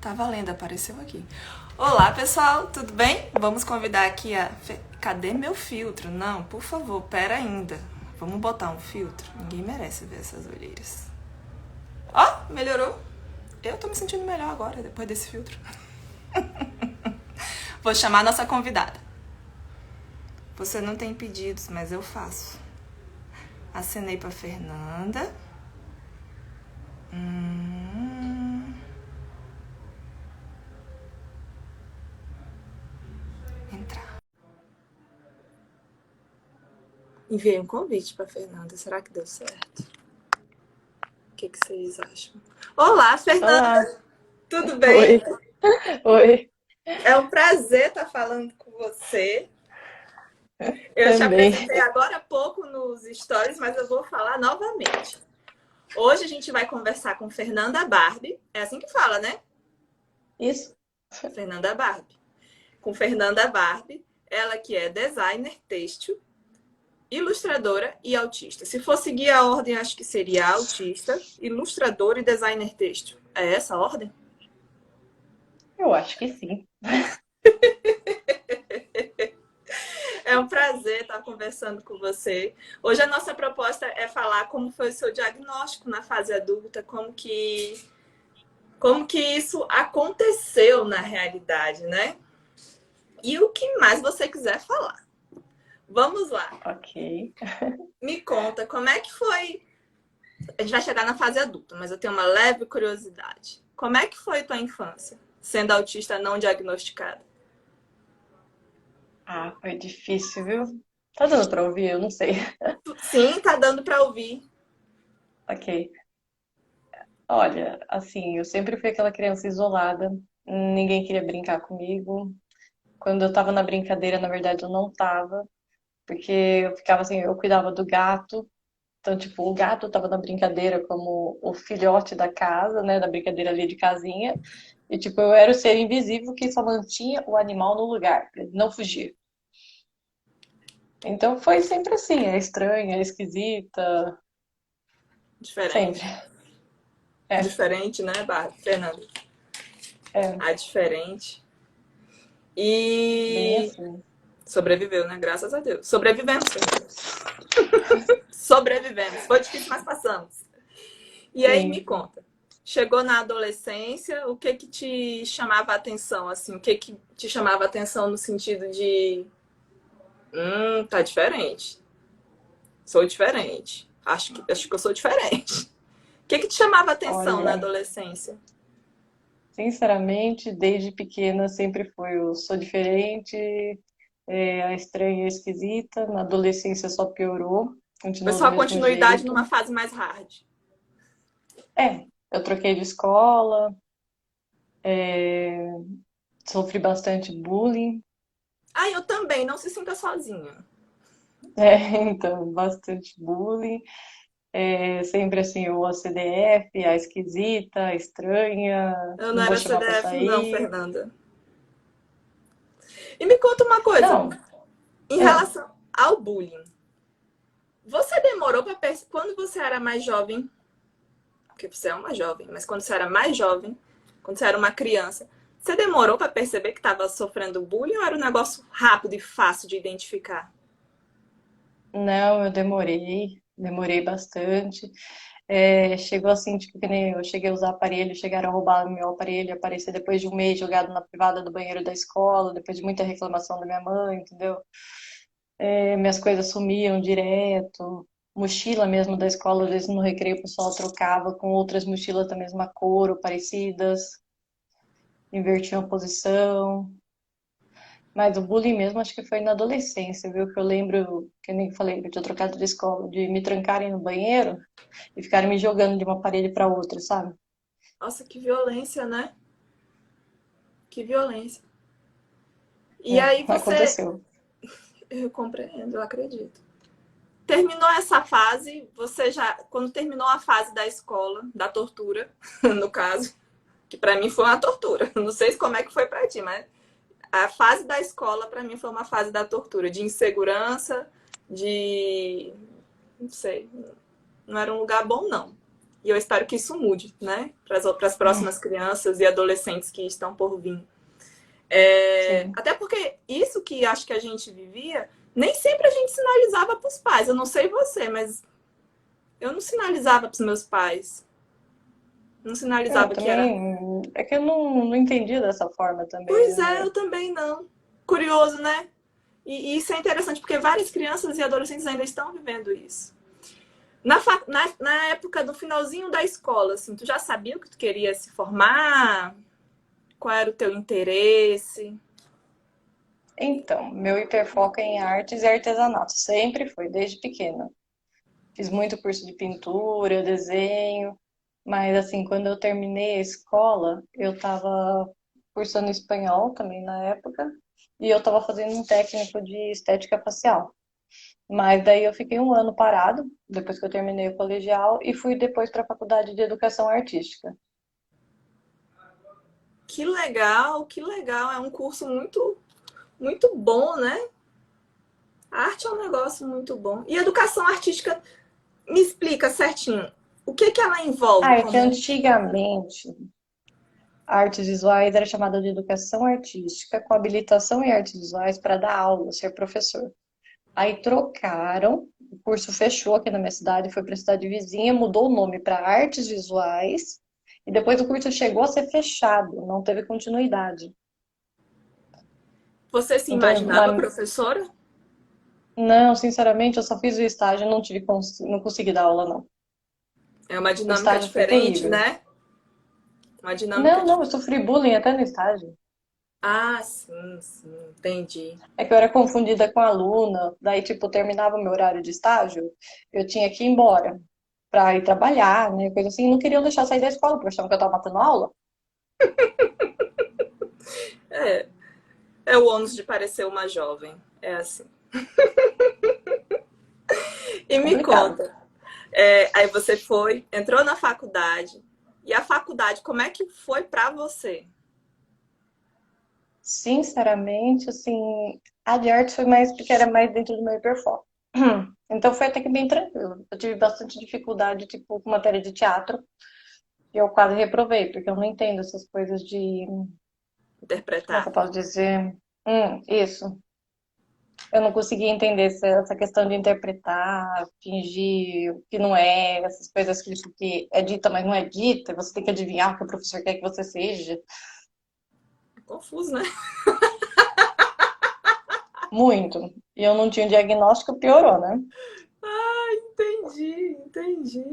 Tá valendo, apareceu aqui. Olá, pessoal, tudo bem? Vamos convidar aqui a... Cadê meu filtro? Não, por favor, pera ainda. Vamos botar um filtro? Ninguém merece ver essas olheiras. Ó, melhorou. Eu tô me sentindo melhor agora, depois desse filtro. Vou chamar a nossa convidada. Você não tem pedidos, mas eu faço. Acenei pra Fernanda. Entrar. Enviei um convite pra Fernanda. Será que deu certo? O que vocês acham? Olá, Olá, Fernanda! Tudo bem? oi, oi, É um prazer estar falando com você. Eu te também. apresentei agora há pouco nos stories, mas eu vou falar novamente. Hoje a gente vai conversar com Fernanda Barbie. É assim que fala, né? Isso, Fernanda Barbie. Com Fernanda Barbie, ela que é designer têxtil, ilustradora e autista. Se for seguir a ordem, acho que seria autista, ilustradora e designer têxtil. É essa a ordem? eu acho que sim. É um prazer estar conversando com você. Hoje a nossa proposta é falar como foi o seu diagnóstico na fase adulta, como que isso aconteceu na realidade, né? E o que mais você quiser falar. Vamos lá. Ok. Me conta, como é que foi? A gente vai chegar na fase adulta, mas eu tenho uma leve curiosidade. Como é que foi tua infância, sendo autista não diagnosticada? Ah, foi difícil, viu? Tá dando pra ouvir? Eu não sei. Sim, tá dando para ouvir. Ok. Olha, assim, eu sempre fui aquela criança isolada. Ninguém queria brincar comigo. Quando eu tava na brincadeira, na verdade, eu não tava. Porque eu ficava assim, eu cuidava do gato. Então, tipo, o gato tava na brincadeira como o filhote da casa, né? Da brincadeira ali de casinha. E, tipo, eu era o ser invisível que só mantinha o animal no lugar, pra ele não fugir. Então foi sempre assim, é estranha, é esquisita, sempre. Diferente. É, Diferente, né, Fernanda? é, A diferente. bem E assim. sobreviveu, né? Graças a Deus. Sobrevivemos, Fernanda. Sobrevivemos. Foi difícil, mas passamos. E aí me Sim. conta. Chegou na adolescência, o que que te chamava a atenção, assim? O que que te chamava a atenção no sentido de, tá diferente. Sou diferente. Acho que eu sou diferente. O que que te chamava a atenção na Olha, adolescência? sinceramente, desde pequena sempre foi o sou diferente, a estranha e a esquisita. Na adolescência só piorou, Foi continuou só do a mesmo continuidade jeito. numa fase mais hard. Eu troquei de escola, sofri bastante bullying. Ah, eu também, não se sinta sozinha. Então, bastante bullying. Sempre assim, o CDF, a esquisita, a estranha, Eu não não vou era chamar pra CDF, não, sair. Fernanda. E me conta uma coisa, Não, em ah, relação ao bullying. Você demorou para perceber quando você era mais jovem, porque você é uma jovem, mas quando você era mais jovem, quando você era uma criança, você demorou para perceber que estava sofrendo bullying ou era um negócio rápido e fácil de identificar? não, eu demorei bastante. Chegou assim, tipo, que nem eu cheguei a usar aparelho, chegaram a roubar meu aparelho, aparecer depois de um mês jogado na privada do banheiro da escola, depois de muita reclamação da minha mãe, entendeu? Minhas coisas sumiam direto. Mochila mesmo da escola, às vezes no recreio o pessoal trocava com outras mochilas da mesma cor ou parecidas, invertiam a posição. Mas o bullying mesmo acho que foi na adolescência, viu? Que eu lembro, que eu nem falei que eu tinha trocado de escola, de me trancarem no banheiro e ficarem me jogando de uma parede para outra, sabe? Nossa, que violência, né? Que violência. E É, aí você. aconteceu. Eu compreendo, eu acredito. Terminou essa fase, você já. Quando terminou a fase da escola, da tortura, no caso, que para mim foi uma tortura. Não sei como é que foi para ti, mas a fase da escola para mim foi uma fase da tortura, de insegurança, de não sei, não era um lugar bom não. E eu espero que isso mude, né? Para as próximas crianças e adolescentes que estão por vir. Sim. Até porque isso que acho que a gente vivia, nem sempre a gente sinalizava para os pais. Eu não sei você, mas eu não sinalizava para os meus pais. Não Eu sinalizava que era. também. É que eu não entendi dessa forma também, Pois é, né? eu também não. Curioso, né? E isso é interessante porque várias crianças e adolescentes ainda estão vivendo isso. Na época do finalzinho da escola, assim, tu já sabia o que tu queria se formar? Qual era o teu interesse? Então, meu hiperfoco é em artes e artesanato. Sempre foi, desde pequena. Fiz muito curso de pintura, desenho. Mas, assim, quando eu terminei a escola, eu estava cursando espanhol também na época. E eu estava fazendo um técnico de estética facial. Mas daí eu fiquei um ano parado, depois que eu terminei o colegial, e fui depois para a faculdade de educação artística. Que legal, que legal. É um curso muito, muito bom, né? A arte é um negócio muito bom. E educação artística, me explica certinho. O que que ela envolve Ah, é que como. antigamente artes visuais era chamada de educação artística, com habilitação em artes visuais para dar aula, ser professor. Aí trocaram, o curso fechou aqui na minha cidade, foi para a cidade vizinha, mudou o nome para artes visuais, e depois o curso chegou a ser fechado, não teve continuidade. Você se Então, imaginava professora? não, sinceramente, eu só fiz o estágio, não tive, não consegui dar aula, não. É uma O dinâmica estágio foi diferente, terrível. né? Uma dinâmica Não, eu diferente. sofri bullying até no estágio. Ah, sim, sim, entendi. É que eu era confundida com aluna, daí, tipo, terminava o meu horário de estágio, eu tinha que ir embora pra ir trabalhar, né, coisa assim, não queriam deixar eu sair da escola, porque achavam que eu tava matando aula. É, é o ônus de parecer uma jovem. É assim. E me Complicado. conta, aí você foi, entrou na faculdade. E a faculdade, como é que foi pra você? Sinceramente, assim, a de artes foi mais porque era mais dentro do meu hiperfoco. Então foi até que bem tranquilo. Eu tive bastante dificuldade, tipo, com matéria de teatro, e eu quase reprovei, porque eu não entendo essas coisas de, como é que eu Interpretar. posso dizer? Isso. Eu não conseguia entender essa questão de interpretar, fingir o que não é, essas coisas que, tipo, que é dita, mas não é dita, você tem que adivinhar o que o professor quer que você seja. Confuso, né? Muito. E eu não tinha um diagnóstico, piorou, né? Entendi, entendi.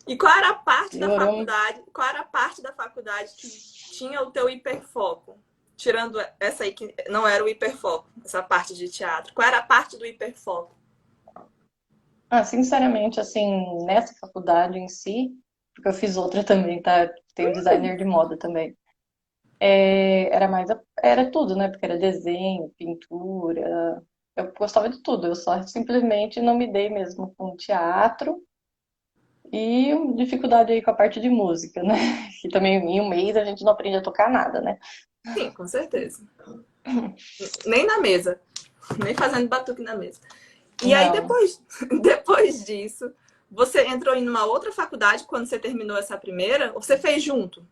E qual era a parte da Piorou. faculdade? Qual era a parte da faculdade que tinha o teu hiperfoco? Tirando essa aí que não era o hiperfoco, essa parte de teatro. Qual era a parte do hiperfoco? Ah, sinceramente, assim, nessa faculdade em si, porque eu fiz outra também, tá? Tenho designer de moda também. Era mais, era tudo, né? Porque era desenho, pintura. Eu gostava de tudo. Eu só simplesmente não me dei mesmo com teatro e dificuldade aí com a parte de música, né? Que também em um mês a gente não aprende a tocar nada, né? Sim, com certeza. Nem na mesa. Nem fazendo batuque na mesa. E aí, Não, depois disso, você entrou em uma outra faculdade quando você terminou essa primeira? Ou você fez junto?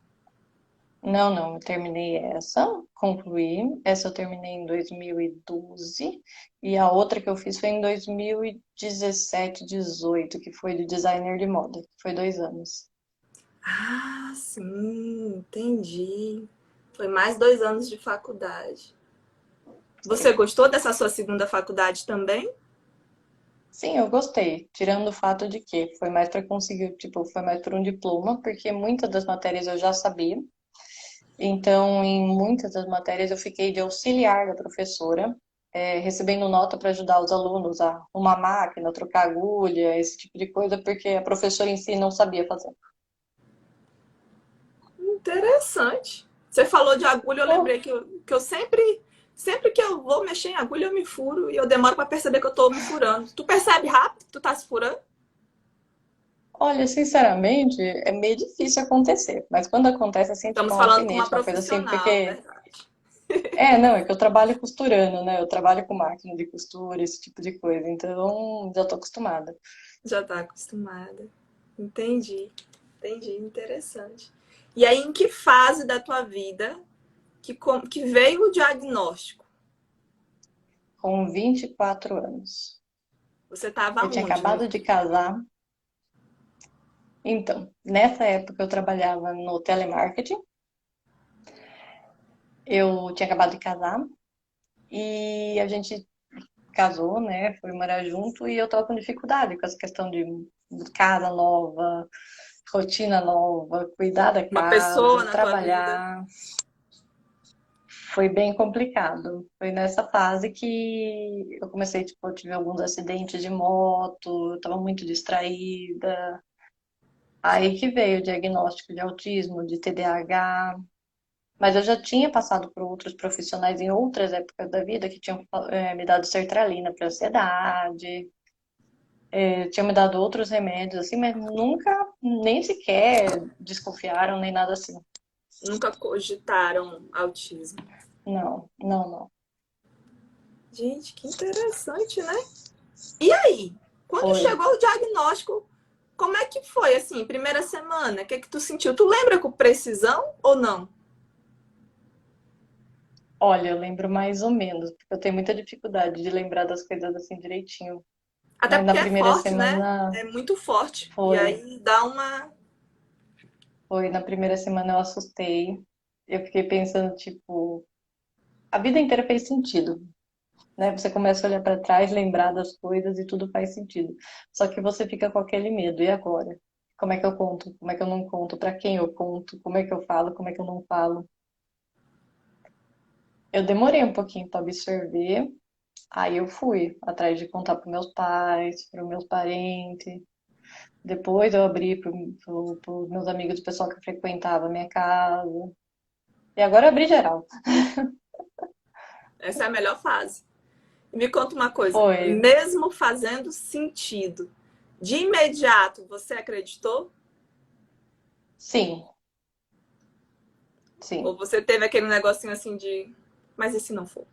não, eu terminei essa, concluí. Essa eu terminei em 2012 e a outra que eu fiz foi em 2017, 18, que foi de designer de moda, que foi 2 anos. Ah, sim, entendi. Foi mais 2 anos de faculdade. Você gostou dessa sua segunda faculdade também? Sim, eu gostei, tirando o fato de que foi mais para conseguir, tipo, foi mais por um diploma, porque muitas das matérias eu já sabia. Então, em muitas das matérias eu fiquei de auxiliar da professora, recebendo nota para ajudar os alunos a arrumar máquina, trocar agulha, esse tipo de coisa, porque a professora em si não sabia fazer. Interessante. Você falou de agulha, eu Oh, lembrei que eu sempre que eu vou mexer em agulha, eu me furo e eu demoro para perceber que eu tô me furando. Tu percebe rápido que tu tá se furando? olha, sinceramente, é meio difícil acontecer, mas quando acontece assim, tipo Estamos um falando com uma alfinete, uma coisa assim, profissional, porque verdade. não, é que eu trabalho costurando, né? Eu trabalho com máquina de costura, esse tipo de coisa, então já tô acostumada. Já tá acostumada. Entendi. Entendi. Interessante. E aí, em que fase da tua vida que veio o diagnóstico? Com 24 anos. Você estava Eu tinha onde? acabado de casar. Então, nessa época eu trabalhava no telemarketing. Eu tinha acabado de casar e a gente casou, né? Foi morar junto e eu tava com dificuldade com essa questão de casa nova, rotina nova, cuidar da Uma pessoa casa, na tua vida? trabalhar. Foi bem complicado. Foi nessa fase que eu comecei, tipo, eu tive alguns acidentes de moto, eu tava muito distraída. Aí que veio o diagnóstico de autismo, de TDAH. Mas eu já tinha passado por outros profissionais em outras épocas da vida que tinham me dado sertralina para ansiedade, tinham me dado outros remédios, assim, mas nunca, nem sequer desconfiaram, nem nada assim. Nunca cogitaram autismo. Não, não, não. Gente, que interessante, né? E aí, quando Foi. chegou o diagnóstico, como é que foi, assim, primeira semana? O que é que tu sentiu? Tu lembra com precisão ou não? Olha, eu lembro mais ou menos, porque eu tenho muita dificuldade de lembrar das coisas assim direitinho. Até Mas na porque é primeira forte, né? semana É muito forte. E foi, aí dá uma. na primeira semana eu assustei. Eu fiquei pensando, tipo, a vida inteira fez sentido, né? Você começa a olhar para trás, lembrar das coisas e tudo faz sentido. Só que você fica com aquele medo. E agora? Como é que eu conto? Como é que eu não conto? Para quem eu conto? Como é que eu falo? Como é que eu não falo? Eu demorei um pouquinho para absorver. Aí eu fui atrás de contar para meus pais, para meus parentes. Depois eu abri para os meus amigos, o pessoal que frequentava a minha casa. E agora eu abri geral. Essa é a melhor fase. Me conta uma coisa, Foi. mesmo fazendo sentido, de imediato você acreditou? Sim, Ou sim. você teve aquele negocinho assim de, mas e se não for?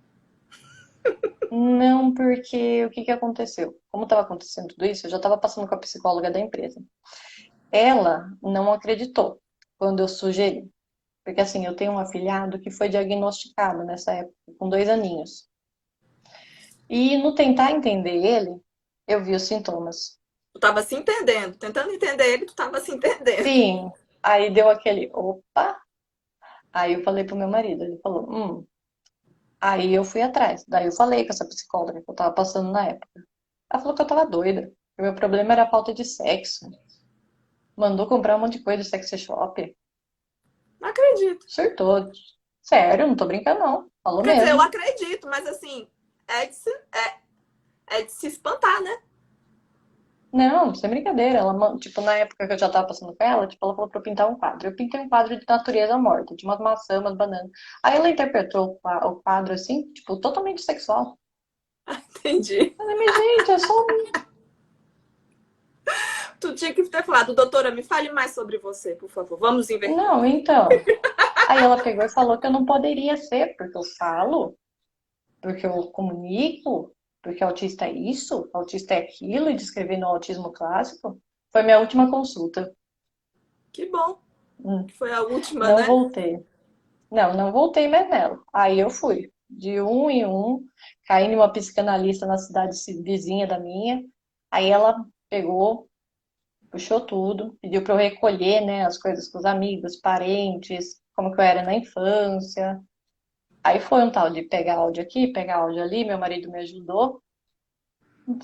Não, porque o que que aconteceu? Como estava acontecendo tudo isso, eu já estava passando com a psicóloga da empresa. Ela não acreditou quando eu sugeri. Porque assim, eu tenho um afilhado que foi diagnosticado nessa época, com 2 aninhos. E no tentar entender ele, eu vi os sintomas. Tu tava se entendendo, tentando entender ele, tu tava se entendendo. Sim, aí deu aquele opa. Aí eu falei pro meu marido, ele falou. Aí eu fui atrás. Daí eu falei com essa psicóloga que eu tava passando na época. Ela falou que eu tava doida. Que o meu problema era a falta de sexo. Mandou comprar um monte de coisa do sex shop. Não acredito. Surtou. Sério, não tô brincando, não. Falou Quer dizer, eu mesmo. acredito, mas assim, é de se espantar, né? Não, sem brincadeira. Tipo, na época que eu já tava passando com ela, tipo, ela falou pra eu pintar um quadro. Eu pintei um quadro de natureza morta, de umas maçãs, umas bananas. Aí ela interpretou o quadro assim, tipo, totalmente sexual. Entendi. Eu falei, mas gente, é só. Tu tinha que ter falado, doutora, me fale mais sobre você, por favor. Vamos inverter. Não, então. Aí ela pegou e falou que eu não poderia ser, porque eu falo, porque eu comunico, porque autista é isso, autista é aquilo, e descrevi no autismo clássico. Foi minha última consulta. Que bom Hum, que foi a última, Não né? voltei. Não, não voltei mais nela. Aí eu fui, de um em um, caí numa psicanalista na cidade vizinha da minha. Aí ela pegou, puxou tudo, pediu para eu recolher, né, as coisas com os amigos, parentes, como que eu era na infância. Aí foi um tal de pegar áudio aqui, pegar áudio ali, meu marido me ajudou.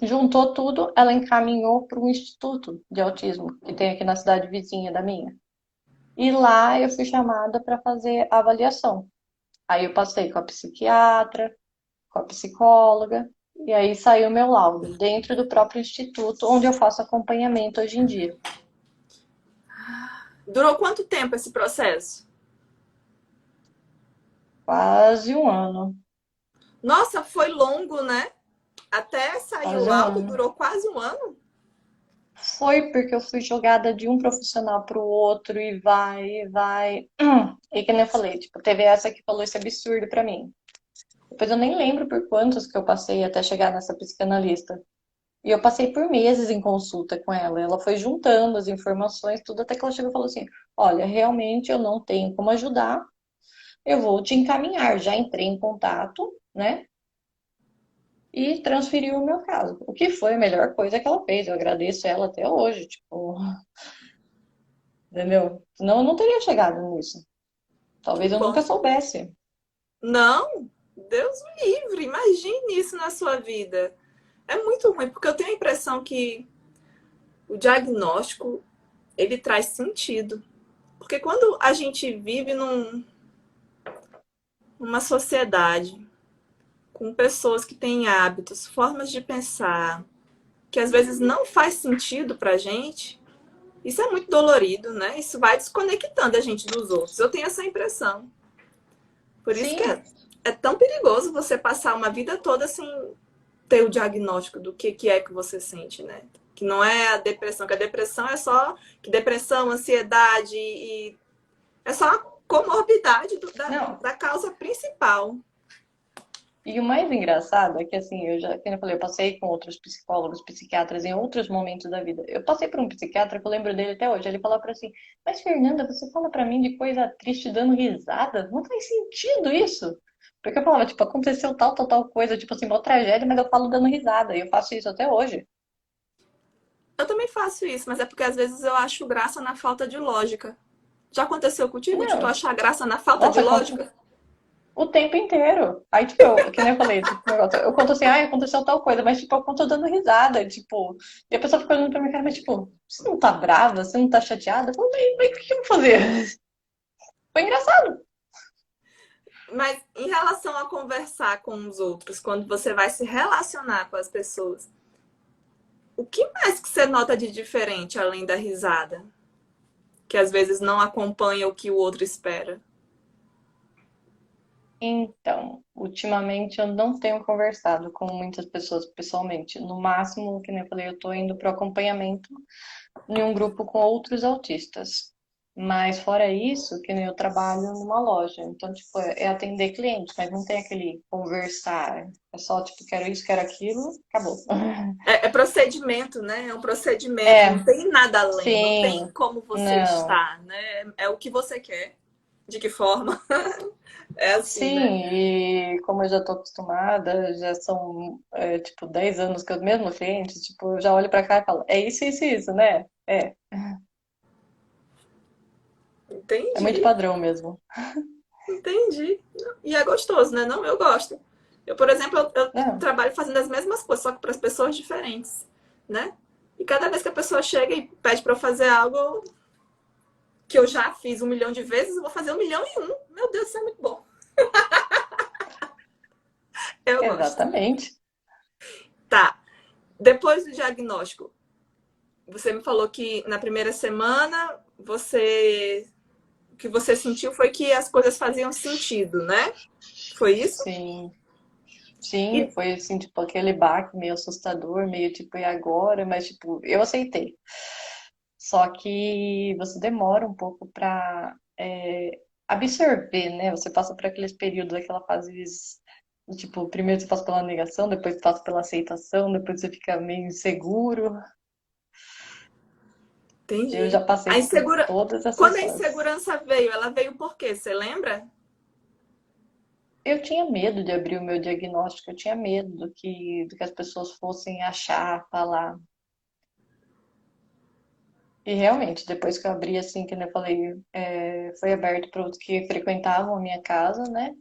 Juntou tudo, ela encaminhou para um instituto de autismo que tem aqui na cidade vizinha da minha. E lá eu fui chamada para fazer a avaliação. Aí eu passei com a psiquiatra, com a psicóloga, e aí saiu o meu laudo dentro do próprio instituto onde eu faço acompanhamento hoje em dia. Durou quanto tempo esse processo? Quase um ano, Nossa, foi longo, né? Até sair o quase um laudo, ano. durou quase um ano. Foi porque eu fui jogada de um profissional para o outro e vai, e vai. E que nem eu falei, tipo, teve essa que falou esse absurdo para mim. Depois eu nem lembro por quantos que eu passei até chegar nessa psicanalista. E eu passei por meses em consulta com ela. Ela foi juntando as informações, tudo, até que ela chegou e falou assim: Olha, realmente eu não tenho como ajudar, eu vou te encaminhar. Já entrei em contato, né? E transferiu o meu caso. O que foi a melhor coisa que ela fez. Eu agradeço ela até hoje, tipo, entendeu? Senão eu não teria chegado nisso. Que Talvez eu nunca bom. soubesse. Não, Deus me livre, imagine isso na sua vida. É muito ruim, porque eu tenho a impressão que o diagnóstico, ele traz sentido. Porque quando a gente vive numa sociedade com pessoas que têm hábitos, formas de pensar, que às vezes não faz sentido pra gente, isso é muito dolorido, né? Isso vai desconectando a gente dos outros. Eu tenho essa impressão. Por isso que Sim, é tão perigoso você passar uma vida toda sem ter o diagnóstico do que é que você sente, né? Que não é a depressão, que a depressão é só que depressão, ansiedade e é só a comorbidade não. da causa principal. E o mais engraçado é que, assim, eu já, como eu falei, eu passei com outros psicólogos, psiquiatras em outros momentos da vida. Eu passei por um psiquiatra que eu lembro dele até hoje. Ele falava pra assim: Mas, Fernanda, você fala pra mim de coisa triste dando risada? Não faz sentido isso. Porque eu falava, tipo, aconteceu tal, tal, tal coisa, tipo assim, uma tragédia, mas eu falo dando risada. E eu faço isso até hoje. Eu também faço isso, mas é porque às vezes eu acho graça na falta de lógica. Já aconteceu contigo de tu Não, achar graça na falta de nossa, lógica? o tempo inteiro. Aí, tipo, que nem eu falei, tipo, negócio, eu conto assim, ai, aconteceu tal coisa, mas, tipo, eu conto dando risada, tipo, e a pessoa fica olhando pra minha cara, mas, tipo, você não tá brava, você não tá chateada? Eu falo, mas o que eu vou fazer? Foi engraçado. Mas em relação a conversar com os outros, quando você vai se relacionar com as pessoas, o que mais que você nota de diferente além da risada? Que às vezes não acompanha o que o outro espera. Então, ultimamente eu não tenho conversado com muitas pessoas pessoalmente. No máximo, que nem eu falei, eu tô indo pro acompanhamento em um grupo com outros autistas. Mas fora isso, que nem eu trabalho numa loja, então, tipo, é atender clientes, mas não tem aquele conversar. É só, tipo, quero isso, quero aquilo, acabou. É procedimento, né? É um procedimento, não É, tem nada além, não tem sim, como você não. estar, né? É o que você quer, de que forma. É assim, né? Sim, e como eu já tô acostumada, já são, tipo, 10 anos que eu mesmo cliente, tipo, eu já olho pra cá e falo, é isso, né? É muito Entendi, padrão mesmo. entendi. E é gostoso, né? Não, eu gosto. Eu, por exemplo, eu Não, trabalho fazendo as mesmas coisas, só que para as pessoas diferentes, né? E cada vez que a pessoa chega e pede para eu fazer algo que eu já fiz 1 milhão de vezes, eu vou fazer 1 milhão e um. Meu Deus, isso é muito bom. Eu gosto. exatamente. Tá. Depois do diagnóstico, você me falou que na primeira semana o que você sentiu foi que as coisas faziam sentido, né? Foi isso? Sim, sim, E foi assim, tipo, aquele baque meio assustador, meio tipo, e agora? Mas, tipo, eu aceitei. Só que você demora um pouco pra absorver, né? Você passa por aqueles períodos, aquela fase, tipo, primeiro você passa pela negação, depois você passa pela aceitação, depois você fica meio inseguro. Eu já entendi. A passei por insegura... todas Quando essas a fases. insegurança veio, ela veio por quê? Você lembra? Eu tinha medo de abrir o meu diagnóstico, eu tinha medo do que as pessoas fossem achar, falar. E realmente, depois que eu abri, assim, que nem eu falei, foi aberto para outros que frequentavam a minha casa, né?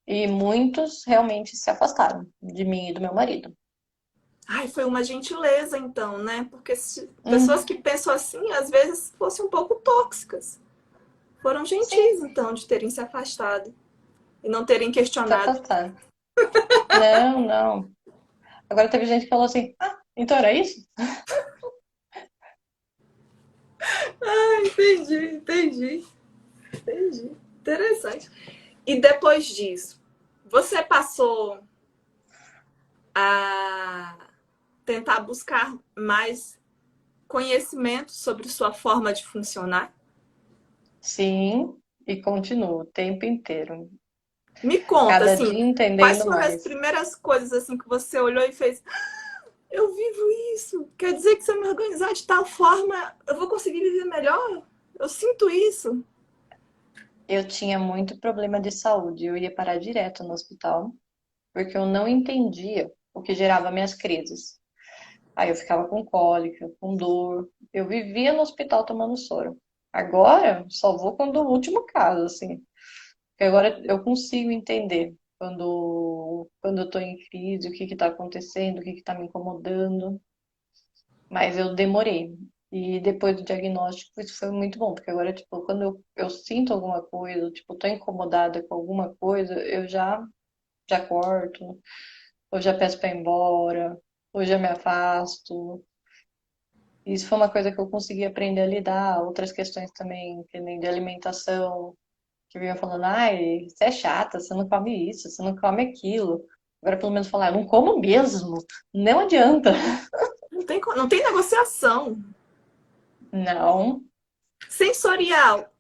E muitos realmente se afastaram de mim e do meu marido. Ai, foi uma gentileza, então, né? Porque pessoas Uhum, que pensam assim, às vezes fossem um pouco tóxicas. Foram sim, gentis, então, de terem se afastado e não terem se questionado. afastaram. Não, não. Agora teve gente que falou assim, ah, então era isso? Entendi, entendi, entendi. Interessante. E depois disso, você passou a tentar buscar mais conhecimento sobre sua forma de funcionar? Sim, e continuo o tempo inteiro. Me conta, Cada assim, dia quais entendendo foram as mais. primeiras coisas assim que você olhou e fez? Eu vivo isso. Quer dizer que se eu me organizar de tal forma, eu vou conseguir viver melhor? Eu sinto isso. Eu tinha muito problema de saúde, eu ia parar direto no hospital, porque eu não entendia o que gerava minhas crises. Aí eu ficava com cólica, com dor. Eu vivia no hospital tomando soro. Agora, só vou quando o último caso, assim. Porque agora eu consigo entender quando eu tô em crise, o que que tá acontecendo, o que que tá me incomodando. Mas eu demorei. E depois do diagnóstico, isso foi muito bom, porque agora, tipo, quando eu sinto alguma coisa, tipo, tô incomodada com alguma coisa, já corto, ou já peço pra ir embora, ou já me afasto. Isso foi uma coisa que eu consegui aprender a lidar. Outras questões também, que nem de alimentação, que vinha falando, ai, você é chata, você não come isso, você não come aquilo. Agora pelo menos falar, eu não como mesmo, não adianta. Não tem negociação. Não,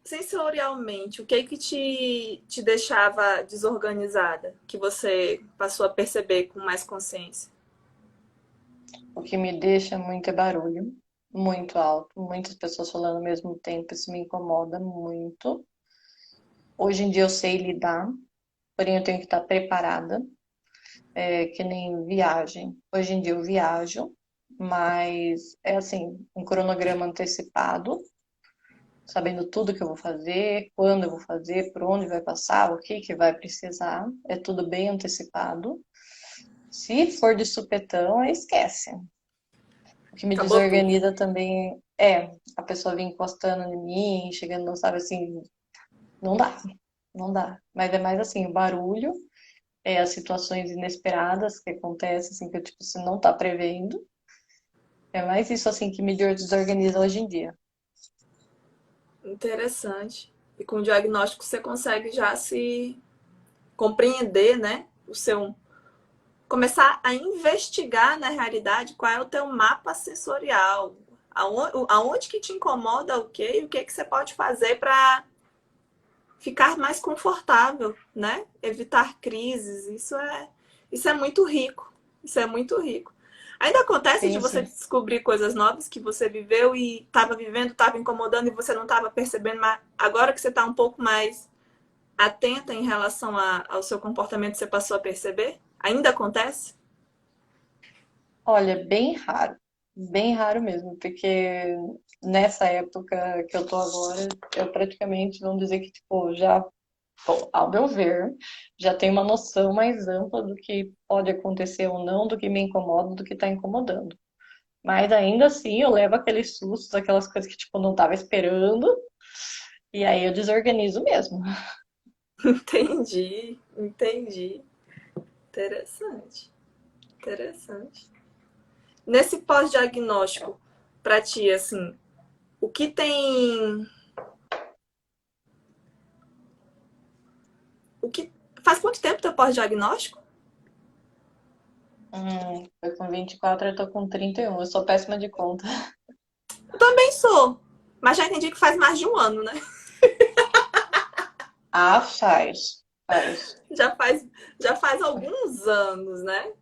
Sensorialmente, o que que te deixava desorganizada? Que você passou a perceber com mais consciência? o que me deixa muito é barulho, muito alto, muitas pessoas falando ao mesmo tempo, isso me incomoda muito. Hoje em dia eu sei lidar, porém eu tenho que estar preparada, que nem viagem. Hoje em dia eu viajo, mas é assim, um cronograma antecipado, sabendo tudo que eu vou fazer, quando eu vou fazer, por onde vai passar, o que que vai precisar, é tudo bem antecipado. Se for de supetão, aí esquece. O que me Acabou tudo. desorganiza também é a pessoa vir encostando em mim, chegando, não sabe assim, não dá, não dá. Mas é mais assim, o barulho, as situações inesperadas que acontecem, assim, que eu, tipo, você não tá prevendo. É mais isso, assim, que me desorganiza hoje em dia. Interessante. E com o diagnóstico você consegue já se compreender, né? O seu começar a investigar na realidade qual é o teu mapa sensorial, aonde que te incomoda o quê e o que que você pode fazer para ficar mais confortável, né? Evitar crises. Isso é muito rico. Isso é muito rico. Ainda acontece de Sim, você sim. descobrir coisas novas que você viveu e estava vivendo, estava incomodando e você não estava percebendo, mas agora que você está um pouco mais atenta em relação ao seu comportamento, você passou a perceber? Ainda acontece? Olha, bem raro mesmo, porque nessa época que eu tô agora, eu praticamente, vamos dizer que, tipo, já, bom, ao meu ver, já tenho uma noção mais ampla do que pode acontecer ou não, do que me incomoda, do que tá incomodando. Mas ainda assim, eu levo aqueles sustos, aquelas coisas que, tipo, não tava esperando, e aí eu desorganizo mesmo. Entendi, entendi. Interessante, interessante. Nesse pós-diagnóstico, para ti, assim, o que tem. O que faz quanto tempo teu pós-diagnóstico? Foi com 24, eu tô com 31, eu sou péssima de conta. Eu também sou, mas já entendi que faz mais de um ano, né? Ah, faz. Já faz, já faz alguns anos, né?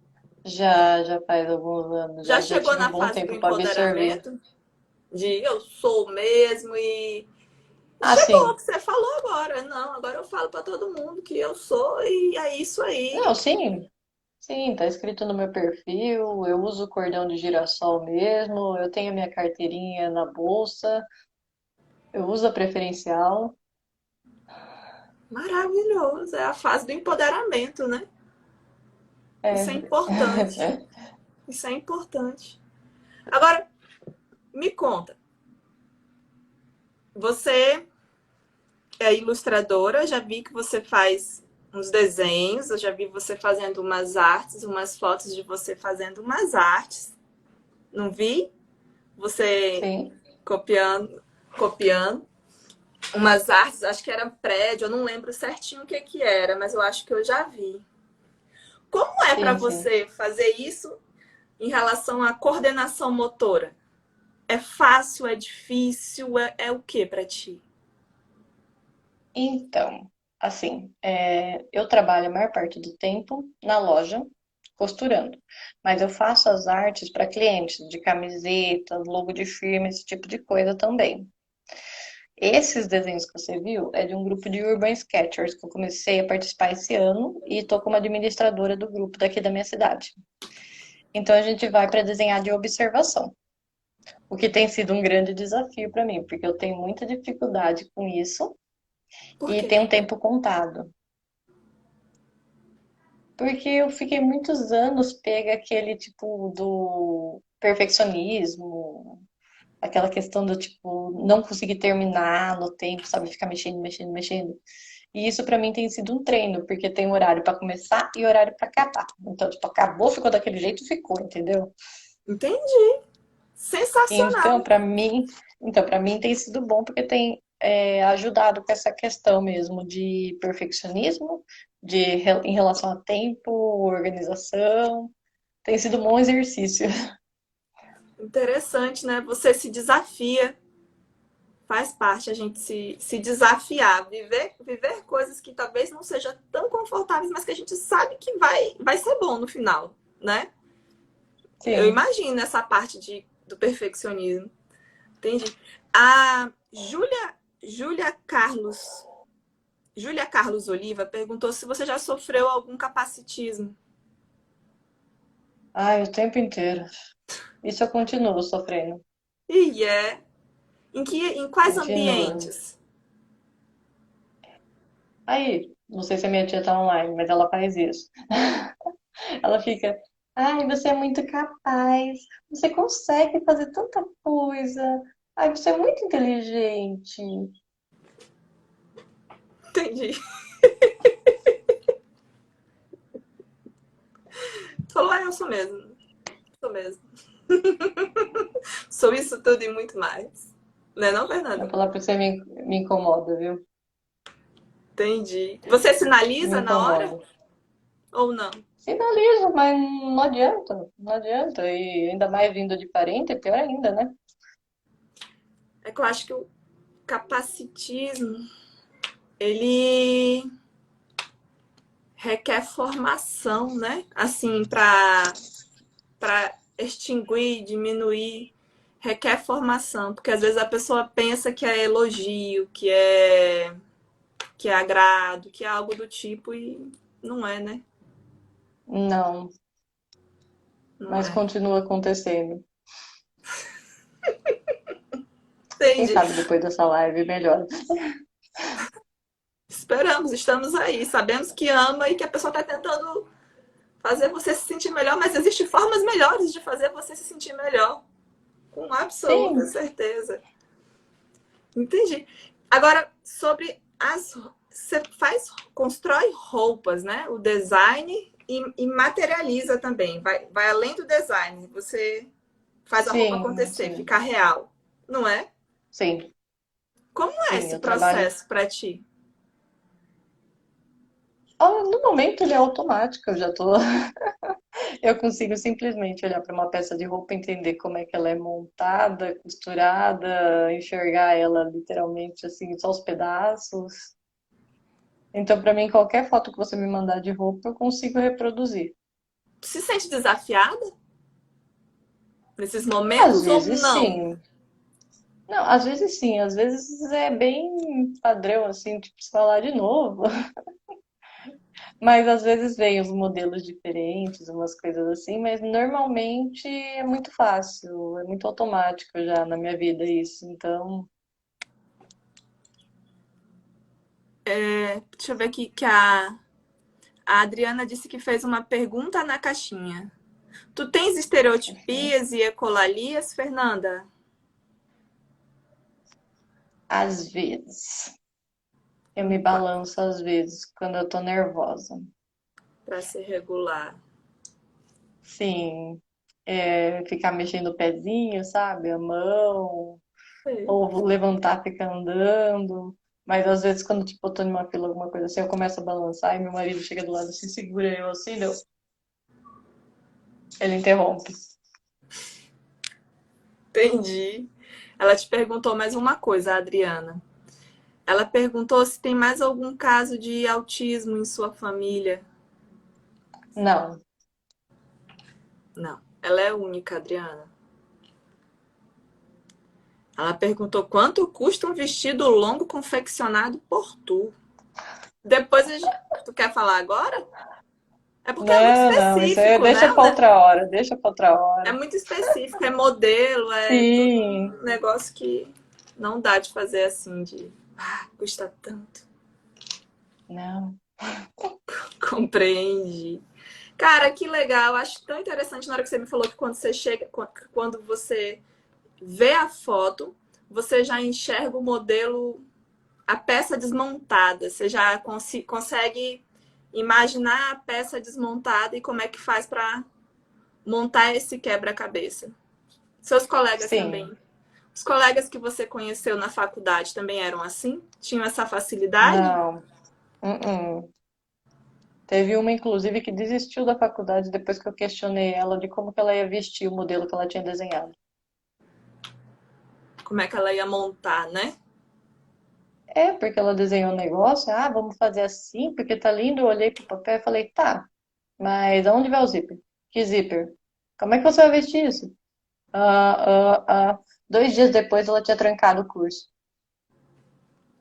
Já faz alguns anos, Já já chegou tive um na bom fase do tempo para absorver. empoderamento, de eu sou mesmo e Ah, chegou o sim. que você falou agora. Não, agora eu falo para todo mundo que eu sou e é isso aí. Não, sim, tá escrito no meu perfil, eu uso o cordão de girassol mesmo, eu tenho a minha carteirinha na bolsa, eu uso a preferencial. Maravilhoso, é a fase do empoderamento, né? Isso é É. importante. Isso é importante. Agora, me conta, você é ilustradora, já vi que você faz uns desenhos, eu já vi você fazendo umas artes, umas fotos de você fazendo umas artes. Não vi? Você Sim, copiando umas artes, acho que era prédio, eu não lembro certinho o que que era, mas eu acho que eu já vi. Como é para sim. você fazer isso em relação à coordenação motora? É fácil, é difícil, é o que para ti? Então, assim, eu trabalho a maior parte do tempo na loja, costurando. Mas eu faço as artes para clientes, de camiseta, logo de firma, esse tipo de coisa também. Esses desenhos que você viu é de um grupo de Urban Sketchers que eu comecei a participar esse ano e estou como administradora do grupo daqui da minha cidade. Então a gente vai para desenhar de observação, o que tem sido um grande desafio para mim, porque eu tenho muita dificuldade com isso Por e quê? tenho um tempo contado. Porque eu fiquei muitos anos pega aquele tipo do perfeccionismo, aquela questão do tipo não conseguir terminar no tempo, sabe, ficar mexendo, mexendo, mexendo. E isso pra mim tem sido um treino, porque tem horário pra começar e horário pra acabar. Então, tipo, acabou, ficou daquele jeito, ficou, entendeu? Entendi. Então, Sensacional. para mim tem sido bom porque tem ajudado com essa questão mesmo de perfeccionismo, em relação a tempo, organização. Tem sido um bom exercício. Interessante, né? Você se desafia. Faz parte a gente se desafiar, viver coisas que talvez não sejam tão confortáveis, mas que a gente sabe que vai ser bom no final, né? Eu Sim. imagino essa parte do perfeccionismo. Entendi. A Júlia Carlos, Júlia Carlos Oliva perguntou se você já sofreu algum capacitismo. Ai, o tempo inteiro. Isso eu continuo sofrendo. E é. Em quais Continuo. ambientes? Aí, não sei se a minha tia tá online, mas ela faz isso. Ela fica, ai, você é muito capaz, você consegue fazer tanta coisa, ai, você é muito inteligente. Entendi. Falou, eu sou mesmo. Sou mesmo. Sou isso tudo e muito mais. Não é não, Vou Fernanda? falar pra você me incomoda, viu? Entendi. Você Me sinaliza na hora incomoda. ou não? Sinalizo, mas não adianta, não adianta. E ainda mais vindo de parente, é pior ainda, né? É que eu acho que o capacitismo, ele requer formação, né? Assim, para extinguir, diminuir, requer formação, porque às vezes a pessoa pensa que é elogio, que é agrado, que é algo do tipo e não é, né? Não, Não mas é. continua acontecendo. Quem Entendi. sabe depois dessa live melhor. Esperamos, estamos aí. Sabemos que ama e que a pessoa está tentando fazer você se sentir melhor, mas existem formas melhores de fazer você se sentir melhor. Com absoluta Sim, certeza. Entendi. Agora, sobre as. Você constrói roupas, né? O design e materializa também. Vai além do design. Você faz a roupa sim, acontecer, sim, ficar real. Não é? sim, Como é sim, esse eu trabalho. processo para ti? No momento ele é automático, eu já tô. Eu consigo simplesmente olhar para uma peça de roupa, entender como é que ela é montada, costurada, enxergar ela literalmente assim, só os pedaços. Então, para mim, qualquer foto que você me mandar de roupa, eu consigo reproduzir. Se sente desafiada nesses Às momentos ou vezes, não? sim. Não, às vezes sim, às vezes é bem padrão, assim, tipo, se falar de novo. Mas às vezes vem os modelos diferentes, umas coisas assim, mas normalmente é muito fácil, é muito automático já na minha vida isso. Então, Deixa eu ver aqui que a Adriana disse que fez uma pergunta na caixinha. Tu tens estereotipias e ecolalias, Fernanda? às vezes, eu me balanço às vezes quando eu tô nervosa. Para ser regular. Sim, ficar mexendo o pezinho, sabe? A mão, Sei. ou levantar, ficar andando. Mas às vezes, quando tipo, eu tô numa fila, alguma coisa assim, eu começo a balançar e meu marido chega do lado assim, segura eu assim, ele interrompe. Entendi. Ela te perguntou mais uma coisa, a Adriana. Ela perguntou se tem mais algum caso de autismo em sua família. Não, Não. Ela é única, Adriana. Ela perguntou quanto custa um vestido longo confeccionado por tu. Depois, tu quer falar agora? É porque é muito Não, não, isso aí específico, né? deixa pra outra hora, deixa pra outra É hora. muito específico, é modelo, é tudo Sim, um negócio que não dá de fazer assim, de custa tanto. não. Compreendi. Cara, que legal. Acho tão interessante na hora que você me falou que quando você chega, quando você vê a foto, você já enxerga o modelo, a peça desmontada. Você já consegue imaginar a peça desmontada e como é que faz para montar esse quebra-cabeça. Seus colegas também. Sim, Os colegas que você conheceu na faculdade também eram assim? Tinham essa facilidade? não. Uh-uh. Teve uma, inclusive, que desistiu da faculdade depois que eu questionei ela de como que ela ia vestir o modelo que ela tinha desenhado. Como é que ela ia montar, né? É, porque ela desenhou um negócio, ah, vamos fazer assim, porque tá lindo. Eu olhei pro papel e falei, tá, mas aonde vai o zíper? Que zíper? Como é que você vai vestir isso? Ah. 2 dias depois ela tinha trancado o curso.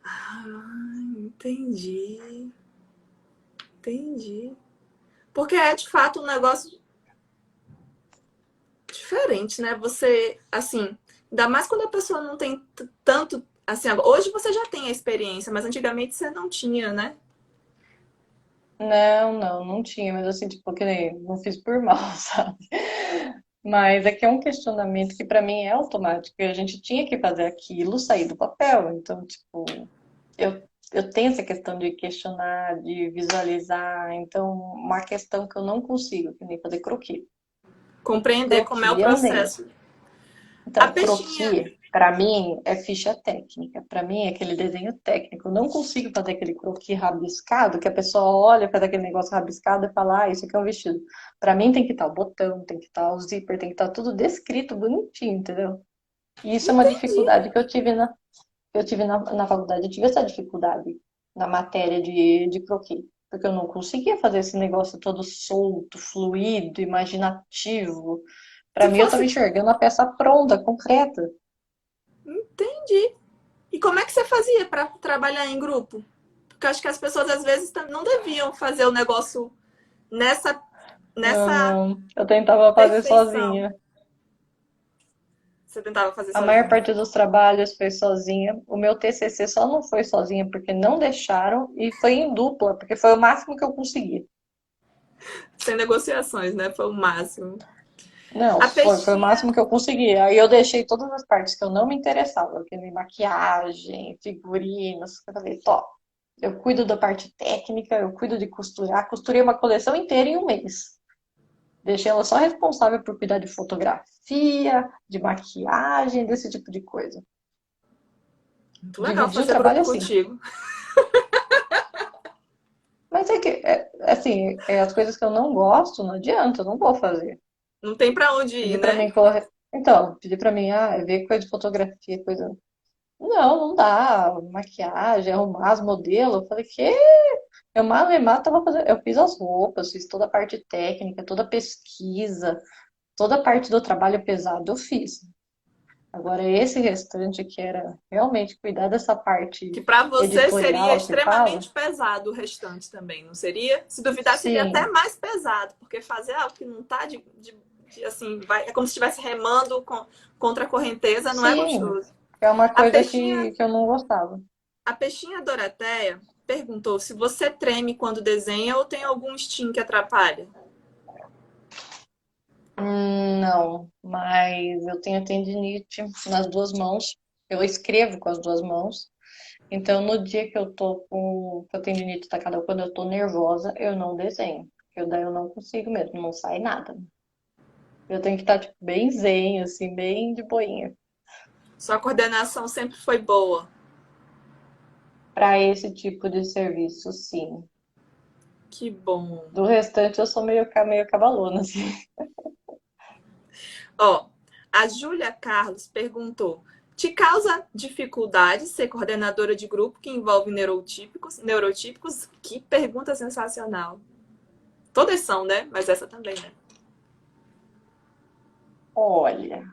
Ah, entendi. Entendi. Porque é de fato um negócio diferente, né? Você, assim, ainda mais quando a pessoa não tem tanto. Assim, hoje você já tem a experiência, mas antigamente você não tinha, né? Não, não, não tinha, mas assim, tipo, que nem, não fiz por mal, sabe? Mas é que é um questionamento que pra mim é automático. A gente tinha que fazer aquilo sair do papel. Então, tipo, eu tenho essa questão de questionar, de visualizar. Então, uma questão que eu não consigo, que nem fazer croquis. Compreender como é o Croquis eu nem. processo. A Então, peixinha. croquis, pra mim, é ficha técnica. Pra mim, é aquele desenho técnico. Eu não consigo fazer aquele croquis rabiscado, que a pessoa olha, faz aquele negócio rabiscado e fala, ah, isso aqui é um vestido. Pra mim, tem que estar o botão, tem que estar o zíper, tem que estar tudo descrito bonitinho, entendeu? E isso é uma dificuldade que eu tive na faculdade. Eu tive essa dificuldade na matéria de croquis. Porque eu não conseguia fazer esse negócio todo solto, fluido, imaginativo. Pra Se mim, eu tava fosse. enxergando a peça pronta, concreta. Entendi. E como é que você fazia para trabalhar em grupo? Porque eu acho que as pessoas às vezes não deviam fazer o negócio nessa, Não, nessa não. Eu tentava fazer perfeição. sozinha. Você tentava fazer A maior sozinho. parte dos trabalhos foi sozinha. O meu TCC só não foi sozinha porque não deixaram e foi em dupla, porque foi o máximo que eu consegui. Sem negociações, né? Foi o máximo. Não, A foi o peixinha. máximo que eu consegui. Aí eu deixei todas as partes que eu não me interessava, que nem maquiagem, figurinos. Eu falei, top. Eu cuido da parte técnica, eu cuido de costurar. Costurei uma coleção inteira em um mês. Deixei ela só responsável por cuidar de fotografia, de maquiagem, desse tipo de coisa. Muito legal Dividi o fazer trabalho grupo assim. contigo. Mas é que, assim, as coisas que eu não gosto, não adianta, eu não vou fazer. Não tem para onde ir, Pedir pra né? mim correr. Então, pedir pra mim, ver coisa de fotografia, coisa. Não, não dá. Maquiagem, arrumar as modelos. Eu falei, que? Eu malemar tava fazendo. Eu fiz as roupas, fiz toda a parte técnica, toda a pesquisa, toda a parte do trabalho pesado eu fiz. Agora, esse restante que era realmente cuidar dessa parte Que para você seria editorial que fala, extremamente pesado o restante também, não seria? Se duvidar, seria até sim, mais pesado, porque fazer algo que não tá assim, vai, é como se estivesse remando contra a correnteza, não é sim, gostoso. é uma A coisa peixinha, que eu não gostava. a peixinha Doroteia perguntou se você treme quando desenha ou tem algum instinto que atrapalha. Não, mas eu tenho tendinite nas duas mãos. Eu escrevo com as duas mãos. Então, no dia que eu tô com a tendinite atacada, ou quando eu tô nervosa, eu não desenho. Porque daí eu não consigo mesmo, não sai nada. Eu tenho que estar, tipo, bem zen, assim, bem de boinha. Sua coordenação sempre foi boa. Para esse tipo de serviço, sim. Que bom. Do restante, eu sou meio cabalona, assim. Ó, a Júlia Carlos perguntou: te causa dificuldade ser coordenadora de grupo que envolve neurotípicos? Neurotípicos? Que pergunta sensacional. Todas são, né? Mas essa também, né? Olha,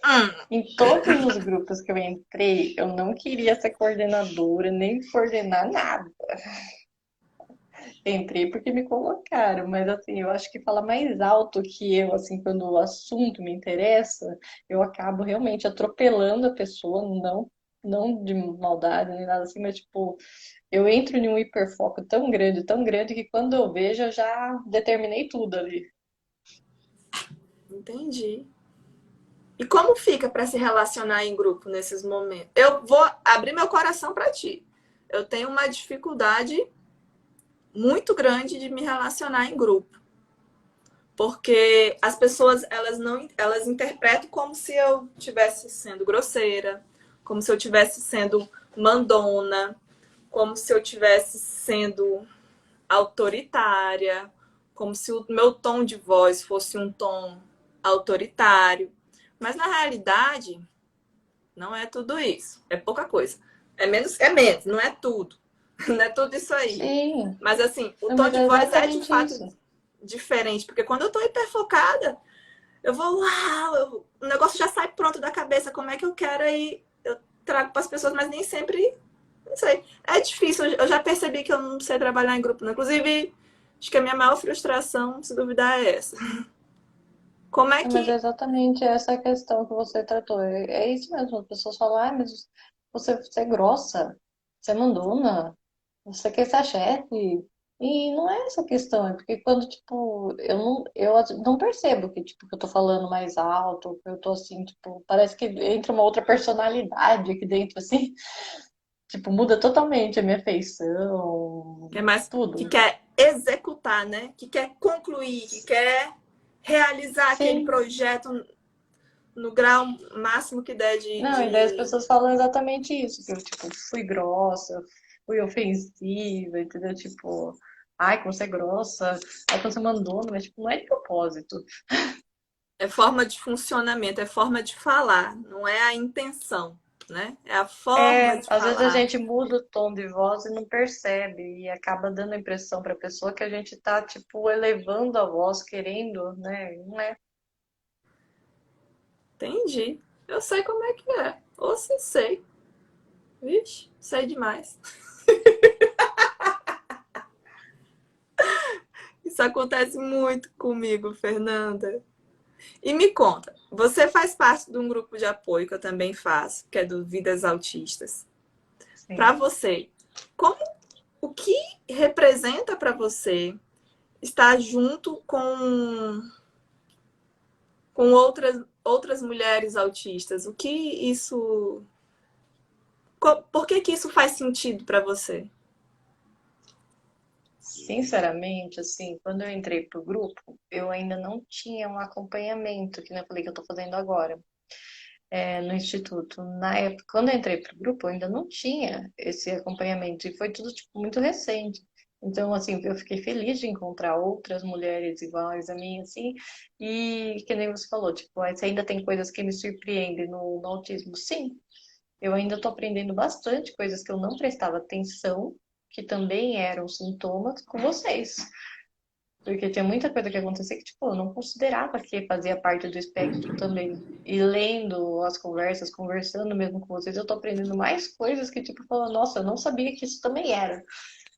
Hum, em todos os grupos que eu entrei, eu não queria ser coordenadora, nem coordenar nada. Entrei porque me colocaram, mas assim, eu acho que falar mais alto que eu, assim, quando o assunto me interessa, eu acabo realmente atropelando a pessoa, não de maldade nem nada assim, mas tipo, eu entro em um hiperfoco tão grande, que quando eu vejo, eu já determinei tudo ali. entendi. E como fica para se relacionar em grupo nesses momentos? Eu vou abrir meu coração para ti. Eu tenho uma dificuldade muito grande de me relacionar em grupo, porque as pessoas elas não elas interpretam como se eu estivesse sendo grosseira, como se eu estivesse sendo mandona, como se eu estivesse sendo autoritária, como se o meu tom de voz fosse um tom autoritário. Mas na realidade, não é tudo isso. É pouca coisa. É menos, não é tudo. Não é tudo isso aí. Sim, Mas assim, o não, tom mas de é voz é de exatamente fato isso. diferente. Porque quando eu tô hiperfocada, eu vou, uau, o negócio já sai pronto da cabeça. Como é que eu quero aí? Eu trago para as pessoas, mas nem sempre. Não sei. É difícil. Eu já percebi que eu não sei trabalhar em grupo. Não. Inclusive, acho que a minha maior frustração, se duvidar, é essa. Como é É, mas é que. exatamente essa questão que você tratou. É isso mesmo, as pessoas falam, ah, mas você é grossa, você é mandona, você quer ser a chefe. E não é essa questão, é porque quando, tipo, eu não percebo que, tipo, que eu tô falando mais alto, que eu tô assim, tipo, parece que entra uma outra personalidade aqui dentro, assim, tipo, muda totalmente a minha feição, É mais que tudo. quer executar, né? Que quer concluir, que quer realizar aquele Sim. projeto no grau máximo que der Não, e daí as pessoas falam exatamente isso, que eu, tipo, fui grossa, fui ofensiva, entendeu? Tipo, ai, como você é grossa, ai, como você mandou, mas, tipo, não é de propósito. é forma de funcionamento, é forma de falar, não é a intenção, né? É a forma É, de às vezes a falar. gente muda o tom de voz e não percebe, e acaba dando a impressão pra pessoa que a gente tá, tipo, elevando a voz, querendo, né? Não é. Entendi. Eu sei como é que é. Ou se sei. Vixe, sei demais. Isso acontece muito comigo, Fernanda. E me conta, você faz parte de um grupo de apoio que eu também faço, que é do Vidas Autistas. Para Sim. você, como o que representa para você estar junto com outras mulheres autistas? O que isso, por que que isso faz sentido para você? Sinceramente, assim, quando eu entrei pro grupo, eu ainda não tinha um acompanhamento, que nem eu falei que eu tô fazendo agora. No instituto. Na época, quando eu entrei pro grupo, eu ainda não tinha esse acompanhamento e foi tudo tipo muito recente. Então, assim, eu fiquei feliz de encontrar outras mulheres iguais a mim, assim, e que nem você falou, tipo, você ainda tem coisas que me surpreendem no autismo. Sim, eu ainda tô aprendendo bastante coisas que eu não prestava atenção, que também eram sintomas com vocês. Porque tinha muita coisa que acontecia que, tipo, eu não considerava que fazia parte do espectro também. E lendo as conversas, conversando mesmo com vocês, eu tô aprendendo mais coisas que, tipo, falando, nossa, eu não sabia que isso também era.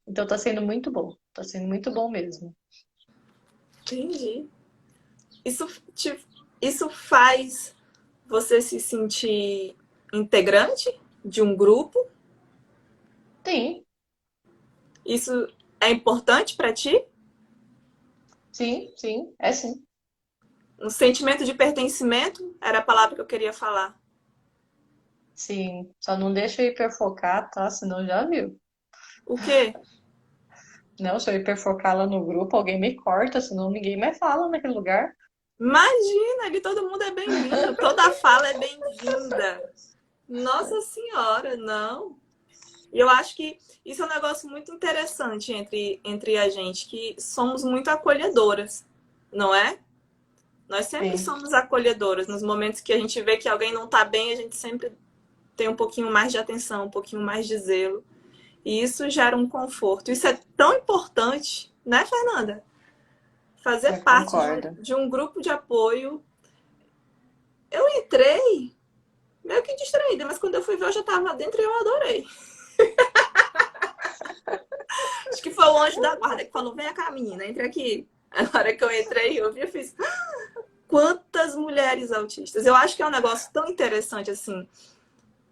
Então tá sendo muito bom. Tá sendo muito bom mesmo. Entendi. Isso, te, isso faz você se sentir integrante de um grupo? Sim, Isso é importante para ti? sim, é sim. Um sentimento de pertencimento era a palavra que eu queria falar. Sim. Só não deixa eu hiperfocar, tá? Senão já viu. O quê? Não, se eu hiperfocar lá no grupo, alguém me corta, senão ninguém mais fala naquele lugar. Imagina, ali todo mundo é bem-vindo, toda fala é bem-vinda. Nossa Senhora, não. E eu acho que isso é um negócio muito interessante entre a gente, que somos muito acolhedoras, não é? Nós sempre Sim, somos acolhedoras. Nos momentos que a gente vê que alguém não está bem, a gente sempre tem um pouquinho mais de atenção, um pouquinho mais de zelo. E isso gera um conforto. Isso é tão importante, né, Fernanda? Fazer eu parte concordo. de um grupo de apoio Eu entrei meio que distraída, mas quando eu fui ver, eu já tava lá dentro e eu adorei. Acho que foi o anjo da guarda que falou: vem cá, menina, entre aqui. Aí, na hora que eu entrei, eu vi, eu fiz: quantas mulheres autistas? Eu acho que é um negócio tão interessante assim,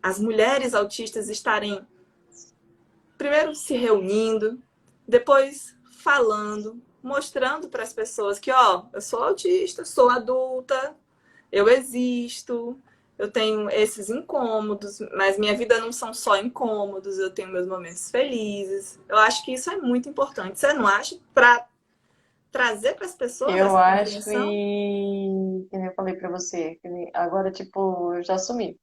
as mulheres autistas estarem primeiro se reunindo, depois falando, mostrando para as pessoas que, ó, eu sou autista, sou adulta, eu existo, eu tenho esses incômodos, mas minha vida não são só incômodos, eu tenho meus momentos felizes. Eu acho que isso é muito importante. Você não acha? Para trazer para as pessoas Eu essa acho compreensão? e que nem eu falei pra você, agora tipo, eu já assumi.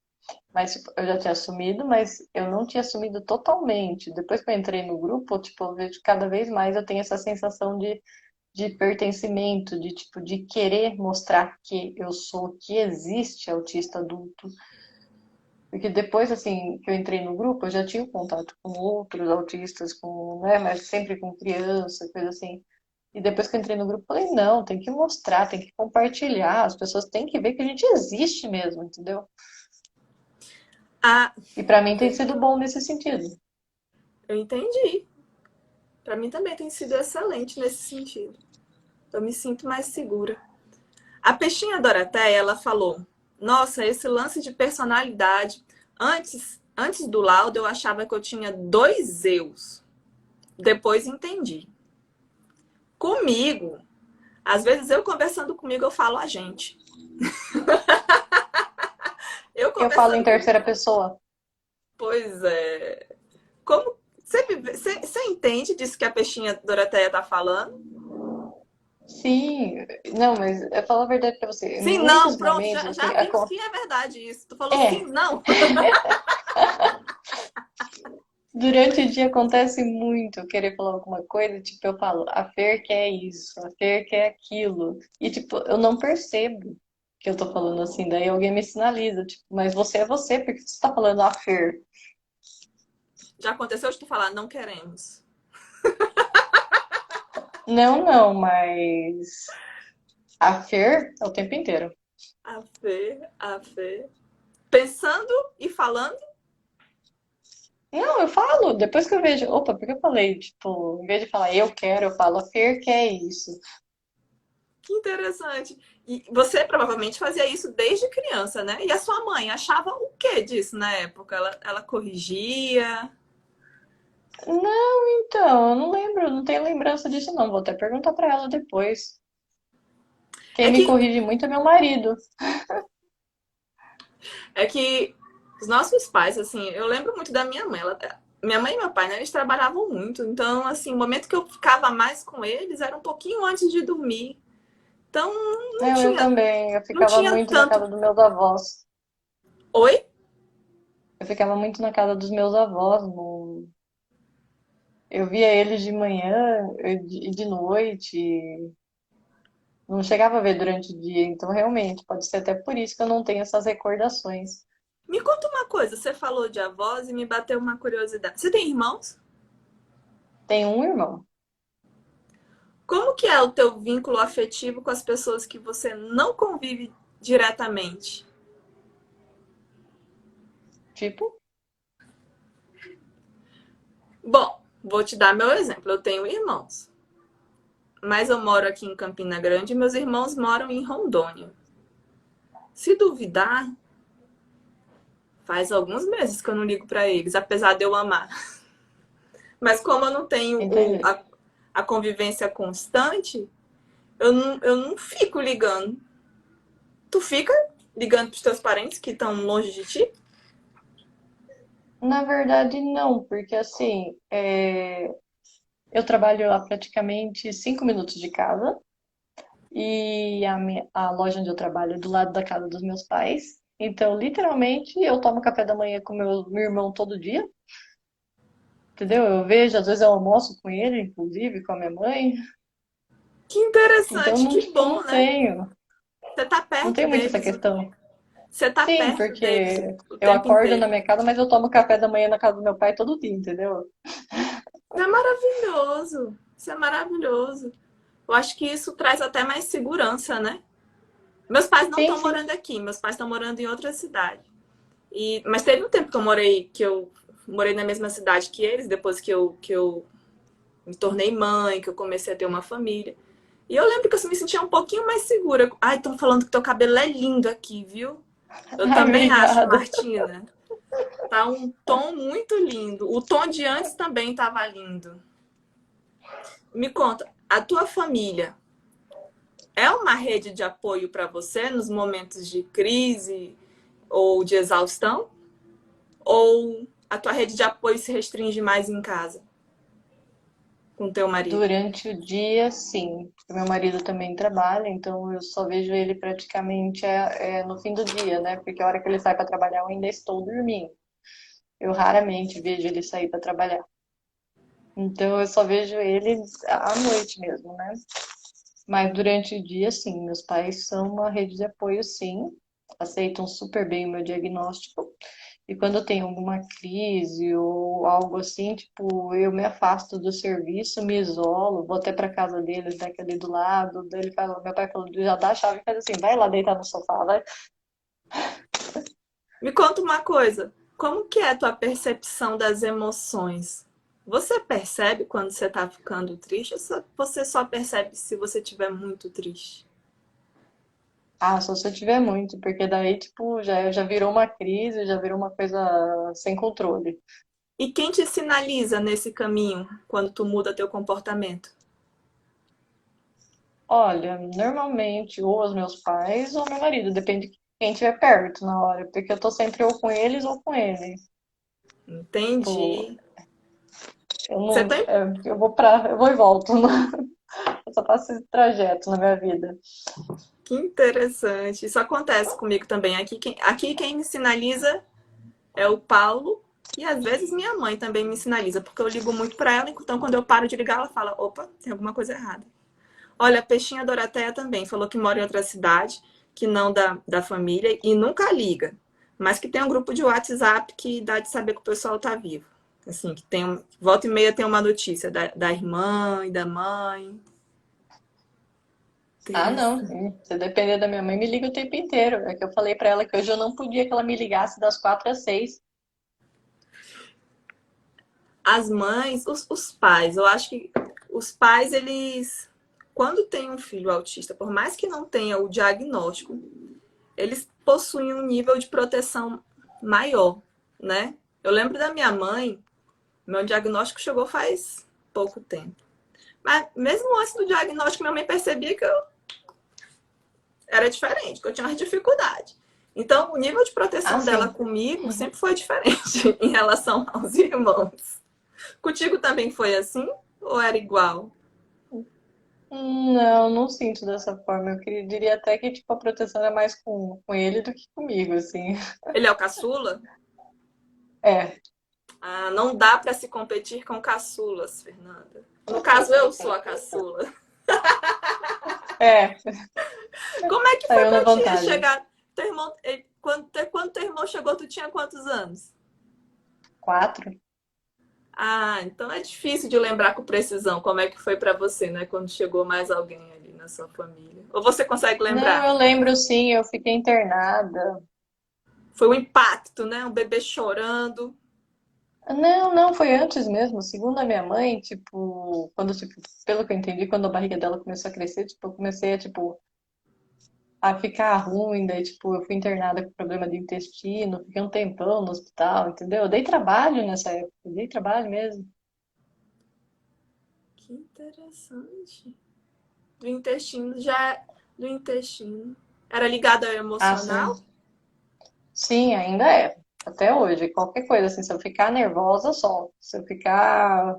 Mas tipo, eu já tinha assumido, mas eu não tinha assumido totalmente. Depois que eu entrei no grupo, tipo, eu vejo que cada vez mais eu tenho essa sensação de pertencimento, de tipo, de querer mostrar que eu sou, que existe autista adulto. Porque depois, assim, que eu entrei no grupo, eu já tinha contato com outros autistas, com, né, mas sempre com criança, coisa assim. E depois que eu entrei no grupo, eu falei, não, tem que mostrar, tem que compartilhar, as pessoas têm que ver que a gente existe mesmo, entendeu? Ah, E pra mim tem sido bom nesse sentido. eu entendi. Para mim também tem sido excelente nesse sentido. Eu me sinto mais segura. A peixinha Doroteia, ela falou: nossa, esse lance de personalidade. Antes do laudo, eu achava que eu tinha dois eus. Depois entendi. Comigo, às vezes eu conversando comigo, eu falo a gente. Eu Eu falo em conversando comigo. terceira pessoa. Pois é. Como você entende disso que a peixinha Doroteia tá falando? Sim, não, mas eu falo a verdade pra você. Em Sim, não, muitos pronto, momentos, já, assim, já vimos que é verdade isso. Tu falou sim, é, não. durante o dia acontece muito eu querer falar alguma coisa, tipo, eu falo, a Fer quer isso, a Fer quer aquilo. E, tipo, eu não percebo que eu tô falando assim, daí alguém me sinaliza, tipo, mas você é você, por que você tá falando a Fer? Já aconteceu de tu falar, não queremos. Não, não, mas a Fer é o tempo inteiro. A Fê. Pensando e falando. Não, eu falo, depois que eu vejo, opa, por que eu falei? Tipo, em vez de falar eu quero, eu falo a Fer quer isso. Que interessante. E você provavelmente fazia isso desde criança, né? E a sua mãe achava o que disso na época? Ela corrigia? Não, então, eu não lembro, não tenho lembrança disso não. Vou até perguntar pra ela depois. Quem É me que, corrige muito é meu marido. é que os nossos pais, assim, eu lembro muito da minha mãe. Minha mãe e meu pai, né? Eles trabalhavam muito. Então, assim, o momento que eu ficava mais com eles era um pouquinho antes de dormir. Então, não Não, eu tinha, também. Eu não ficava tinha muito na tanto. casa dos meus avós. Oi? Eu ficava muito na casa dos meus avós. Eu via eles de manhã e de noite. Não chegava a ver durante o dia. Então, realmente, pode ser até por isso que eu não tenho essas recordações. Me conta uma coisa. Você falou de avós e me bateu uma curiosidade. Você tem irmãos? Tenho um irmão. Como que é o teu vínculo afetivo com as pessoas que você não convive diretamente? Tipo, Bom, vou te dar meu exemplo. Eu tenho irmãos, mas eu moro aqui em Campina Grande e meus irmãos moram em Rondônia. Se duvidar, faz alguns meses que eu não ligo para eles, apesar de eu amar. Mas como eu não tenho entendi. a convivência constante, eu não fico ligando. Tu fica ligando pros teus parentes que estão longe de ti? Na verdade, não, porque assim, eu trabalho a praticamente 5 minutos de casa. E a loja onde eu trabalho é do lado da casa dos meus pais. Então, literalmente, eu tomo café da manhã com meu irmão todo dia, entendeu? Eu vejo, às vezes eu almoço com ele, inclusive, com a minha mãe. Que Então, interessante, não, que tipo, bom, não né? tenho, Você tá não perto tenho muito essa deles, questão. você tá Sim, perto deles porque o eu tempo acordo na inteiro. minha casa, mas eu tomo café da manhã na casa do meu pai todo dia, entendeu? Isso é maravilhoso. Isso é maravilhoso. Eu acho que isso traz até mais segurança, né? Meus pais não Sim, estão sim. morando aqui, meus pais estão morando em outra cidade. Mas teve um tempo que eu morei na mesma cidade que eles, depois que eu me tornei mãe, que eu comecei a ter uma família. E eu lembro que eu me sentia um pouquinho mais segura. Ai, estão falando que teu cabelo é lindo aqui, viu? Eu Ai, também acho, obrigada. Martina. Tá um tom muito lindo. O tom de antes também estava lindo. Me conta, a tua família é uma rede de apoio para você nos momentos de crise ou de exaustão? Ou a tua rede de apoio se restringe mais em casa com teu marido? Durante o dia, sim. Meu marido também trabalha, então eu só vejo ele praticamente no fim do dia, né? Porque a hora que ele sai para trabalhar, eu ainda estou dormindo. Eu raramente vejo ele sair para trabalhar. Então eu só vejo ele à noite mesmo, né? Mas durante o dia, sim. Meus pais são uma rede de apoio, sim. Aceitam super bem o meu diagnóstico. E quando eu tenho alguma crise ou algo assim, tipo, eu me afasto do serviço, me isolo, vou até pra casa deles, né, que é ali do lado. Daí ele fala, meu pai falou, já dá a chave e faz assim, vai lá deitar no sofá, vai. Me conta uma coisa, como que é a tua percepção das emoções? Você percebe quando você tá ficando triste ou você só percebe se você estiver muito triste? Ah, só se eu tiver muito, porque daí, tipo, já virou uma crise, já virou uma coisa sem controle. E quem te sinaliza nesse caminho quando tu muda teu comportamento? Olha, normalmente, ou os meus pais ou meu marido, depende de quem estiver perto na hora, porque eu tô sempre ou com eles ou com ele. Tipo, Entendi. eu Você não, tem eu vou e volto, eu só faço esse trajeto na minha vida. Que interessante. Isso acontece comigo também. Aqui quem me sinaliza é o Paulo e às vezes minha mãe também me sinaliza, porque eu ligo muito para ela, então quando eu paro de ligar, ela fala: opa, tem alguma coisa errada. Olha, a Peixinha Doroteia também falou que mora em outra cidade, que não da família, e nunca liga, mas que tem um grupo de WhatsApp que dá de saber que o pessoal tá vivo. Assim, que volta e meia tem uma notícia da irmã e da mãe. Ah, não. Interessante. Se depender da minha mãe, me liga o tempo inteiro. É que eu falei pra ela que hoje eu não podia que ela me ligasse das 4 às 6. As mães, os pais, eu acho que os pais, eles, quando tem um filho autista, por mais que não tenha o diagnóstico, eles possuem um nível de proteção maior, né? Eu lembro da minha mãe, meu diagnóstico chegou faz pouco tempo. Mas mesmo antes do diagnóstico, minha mãe percebia que eu era diferente, que eu tinha uma dificuldade. Então, o nível de Ah, proteção dela sim. comigo sempre foi diferente em relação aos irmãos. Contigo também foi assim? Ou era igual? Não, não sinto dessa forma. Diria até que tipo, a proteção é mais com ele do que comigo, assim. Ele é o caçula? É, Ah, não dá para se competir com caçulas, Fernanda. No caso, eu sou a caçula. é, Como é que foi saiu na para ti vantagem. chegar? Teu irmão, quando teu irmão chegou, tu tinha quantos anos? 4? Ah, então é difícil de lembrar com precisão como é que foi para você, né? Quando chegou mais alguém ali na sua família. Ou você consegue Não, lembrar? eu lembro sim, eu fiquei internada. Foi um impacto, né? Um bebê chorando. Não, não, foi antes mesmo. Segundo a minha mãe, tipo, quando, tipo, pelo que eu entendi, quando a barriga dela começou a crescer, tipo, eu comecei a, tipo, a ficar ruim, daí, tipo, eu fui internada com problema de intestino, fiquei um tempão no hospital, entendeu? Eu dei trabalho nessa época, eu dei trabalho mesmo. Que interessante. Do intestino já do intestino. Era ligado ao Ah, emocional? sim. Sim, ainda é. Até hoje, qualquer coisa assim, se eu ficar nervosa, solto. Se eu ficar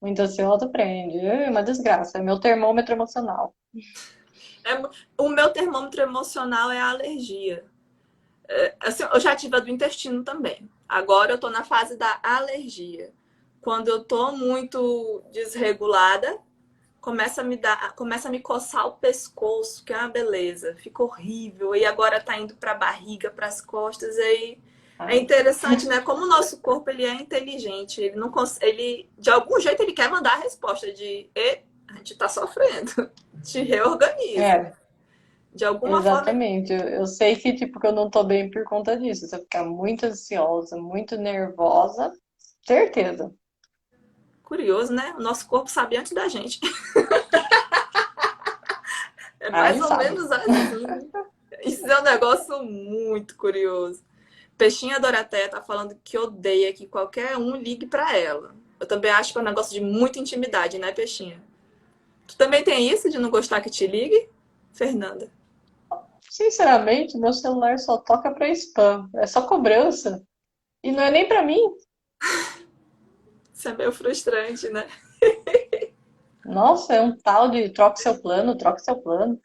muito ansiosa, prende. É uma desgraça, é meu termômetro emocional. É, o meu termômetro emocional é a alergia. Assim, eu já tive a do intestino também. Agora eu tô na fase da alergia. Quando eu tô muito desregulada, começa a me coçar o pescoço, que é uma beleza. Fica horrível. E agora tá indo pra barriga, pras costas. Aí é Ai, interessante, né? Como o nosso corpo ele é inteligente. Ele não ele de algum jeito ele quer mandar a resposta de a gente tá sofrendo. Te reorganiza. é. De alguma forma, Exatamente. Eu sei que, tipo, que eu não tô bem por conta disso. Se eu ficar muito ansiosa, muito nervosa, certeza. curioso, né? O nosso corpo sabe antes da gente. É Ah, mais ele ou sabe. menos assim. Isso é um negócio muito curioso. Peixinha Dorateia tá falando que odeia que qualquer um ligue pra ela. Eu também acho que é um negócio de muita intimidade, né, Peixinha? Tu também tem isso de não gostar que te ligue, Fernanda? Sinceramente, meu celular só toca pra spam. É só cobrança. E não é nem pra mim. Isso é meio frustrante, né? Nossa, é um tal de troque seu plano, troque seu plano.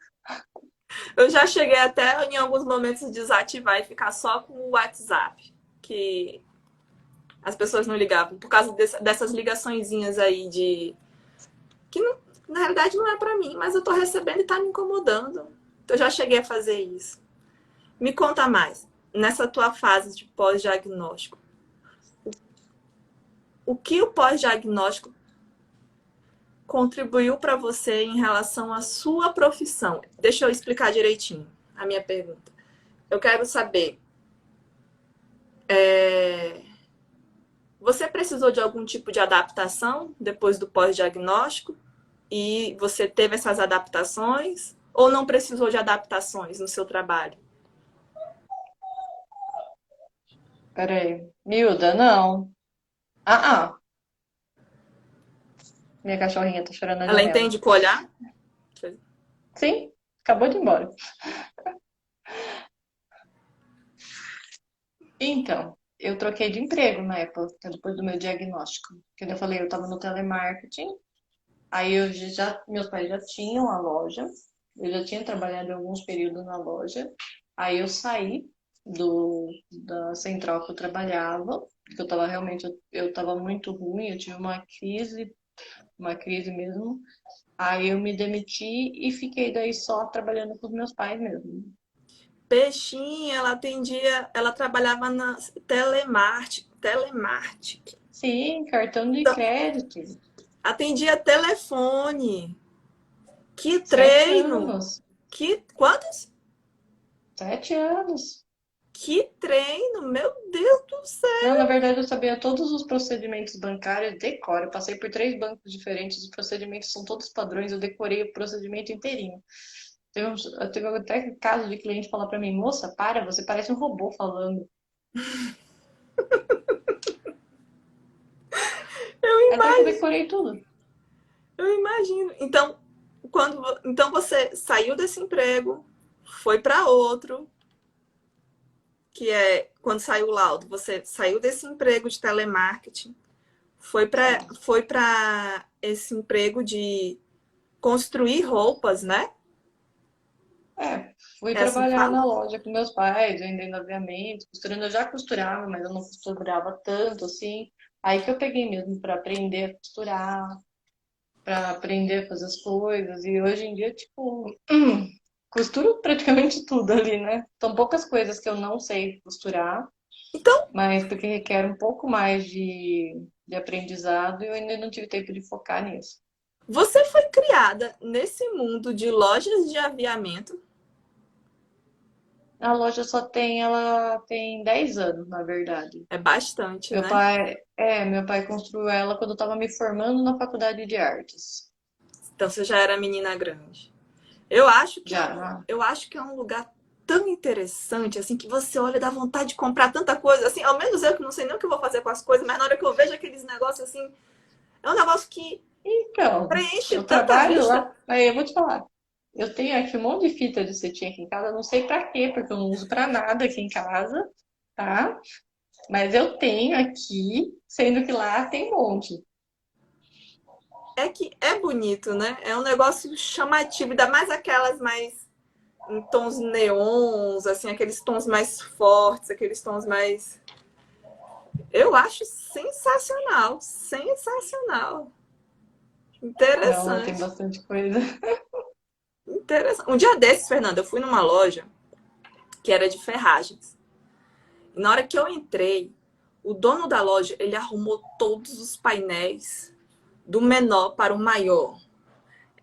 Eu já cheguei até em alguns momentos desativar e ficar só com o WhatsApp, que as pessoas não ligavam, por causa dessas ligaçõezinhas aí de que na realidade não é pra mim, mas eu tô recebendo e tá me incomodando. Então eu já cheguei a fazer isso. Me conta mais. Nessa tua fase de pós-diagnóstico, o que o pós-diagnóstico contribuiu para você em relação à sua profissão? Deixa eu explicar direitinho a minha pergunta. Eu quero saber, você precisou de algum tipo de adaptação depois do pós-diagnóstico e você teve essas adaptações ou não precisou de adaptações no seu trabalho? Pera aí. Miúda, não. Ah, minha cachorrinha tá chorando na Ela janela. entende com o olhar? Sim, acabou de ir embora. Então, eu troquei de emprego na época, depois do meu diagnóstico. Que eu falei, eu tava no telemarketing. Aí meus pais já tinham a loja. Eu já tinha trabalhado alguns períodos na loja. Aí eu saí da central que eu trabalhava, porque eu tava realmente, eu tava muito ruim, eu tive uma crise mesmo. Aí eu me demiti e fiquei daí só trabalhando com os meus pais mesmo. Peixinha, ela atendia, ela trabalhava na telemarketing. Sim, cartão de Então, crédito. atendia telefone. Que Sete treino! anos. Que quantos? 7 anos. Que treino! Meu Deus do Não, na céu! verdade eu sabia todos os procedimentos bancários de cor. Eu passei por 3 bancos diferentes, os procedimentos são todos padrões, eu decorei o procedimento inteirinho. Teve até caso de cliente falar pra mim, moça, para, você parece um robô falando. Eu Até que eu imagino, decorei tudo. eu imagino. Então você saiu desse emprego, foi para outro, que é quando saiu o laudo, você saiu desse emprego de telemarketing, foi para esse emprego de construir roupas, né? É, fui É assim que trabalhar fala? na loja com meus pais, vendendo aviamentos, costurando. Eu já costurava, mas eu não costurava tanto assim. Aí que eu peguei mesmo pra aprender a costurar, pra aprender a fazer as coisas. E hoje em dia, tipo, costuro praticamente tudo ali, né? São poucas coisas que eu não sei costurar, Então, mas porque requer um pouco mais de aprendizado e eu ainda não tive tempo de focar nisso. você foi criada nesse mundo de lojas de aviamento. Ela tem 10 anos, na verdade. É bastante, Meu né? pai, meu pai construiu ela quando eu estava me formando na faculdade de artes. Então você já era menina grande. Eu acho que é Já, um, né? eu acho que é um lugar tão interessante, assim, que você olha e dá vontade de comprar tanta coisa. Assim, ao menos eu que não sei nem o que eu vou fazer com as coisas, mas na hora que eu vejo aqueles negócios assim, é um negócio que Então, preenche eu tanta trabalho vista. lá. Aí eu vou te falar. Eu tenho aqui um monte de fita de cetim aqui em casa, não sei pra quê, porque eu não uso pra nada aqui em casa, tá? Mas eu tenho aqui, sendo que lá tem um monte. É que é bonito, né? É um negócio chamativo, ainda mais aquelas mais em tons neons, assim, aqueles tons mais fortes, aqueles tons mais. Eu acho sensacional, sensacional. Não, tem Interessante. bastante coisa. Interessante. Um dia desses, Fernanda, eu fui numa loja que era de ferragens. E na hora que eu entrei, o dono da loja, ele arrumou todos os painéis do menor para o maior.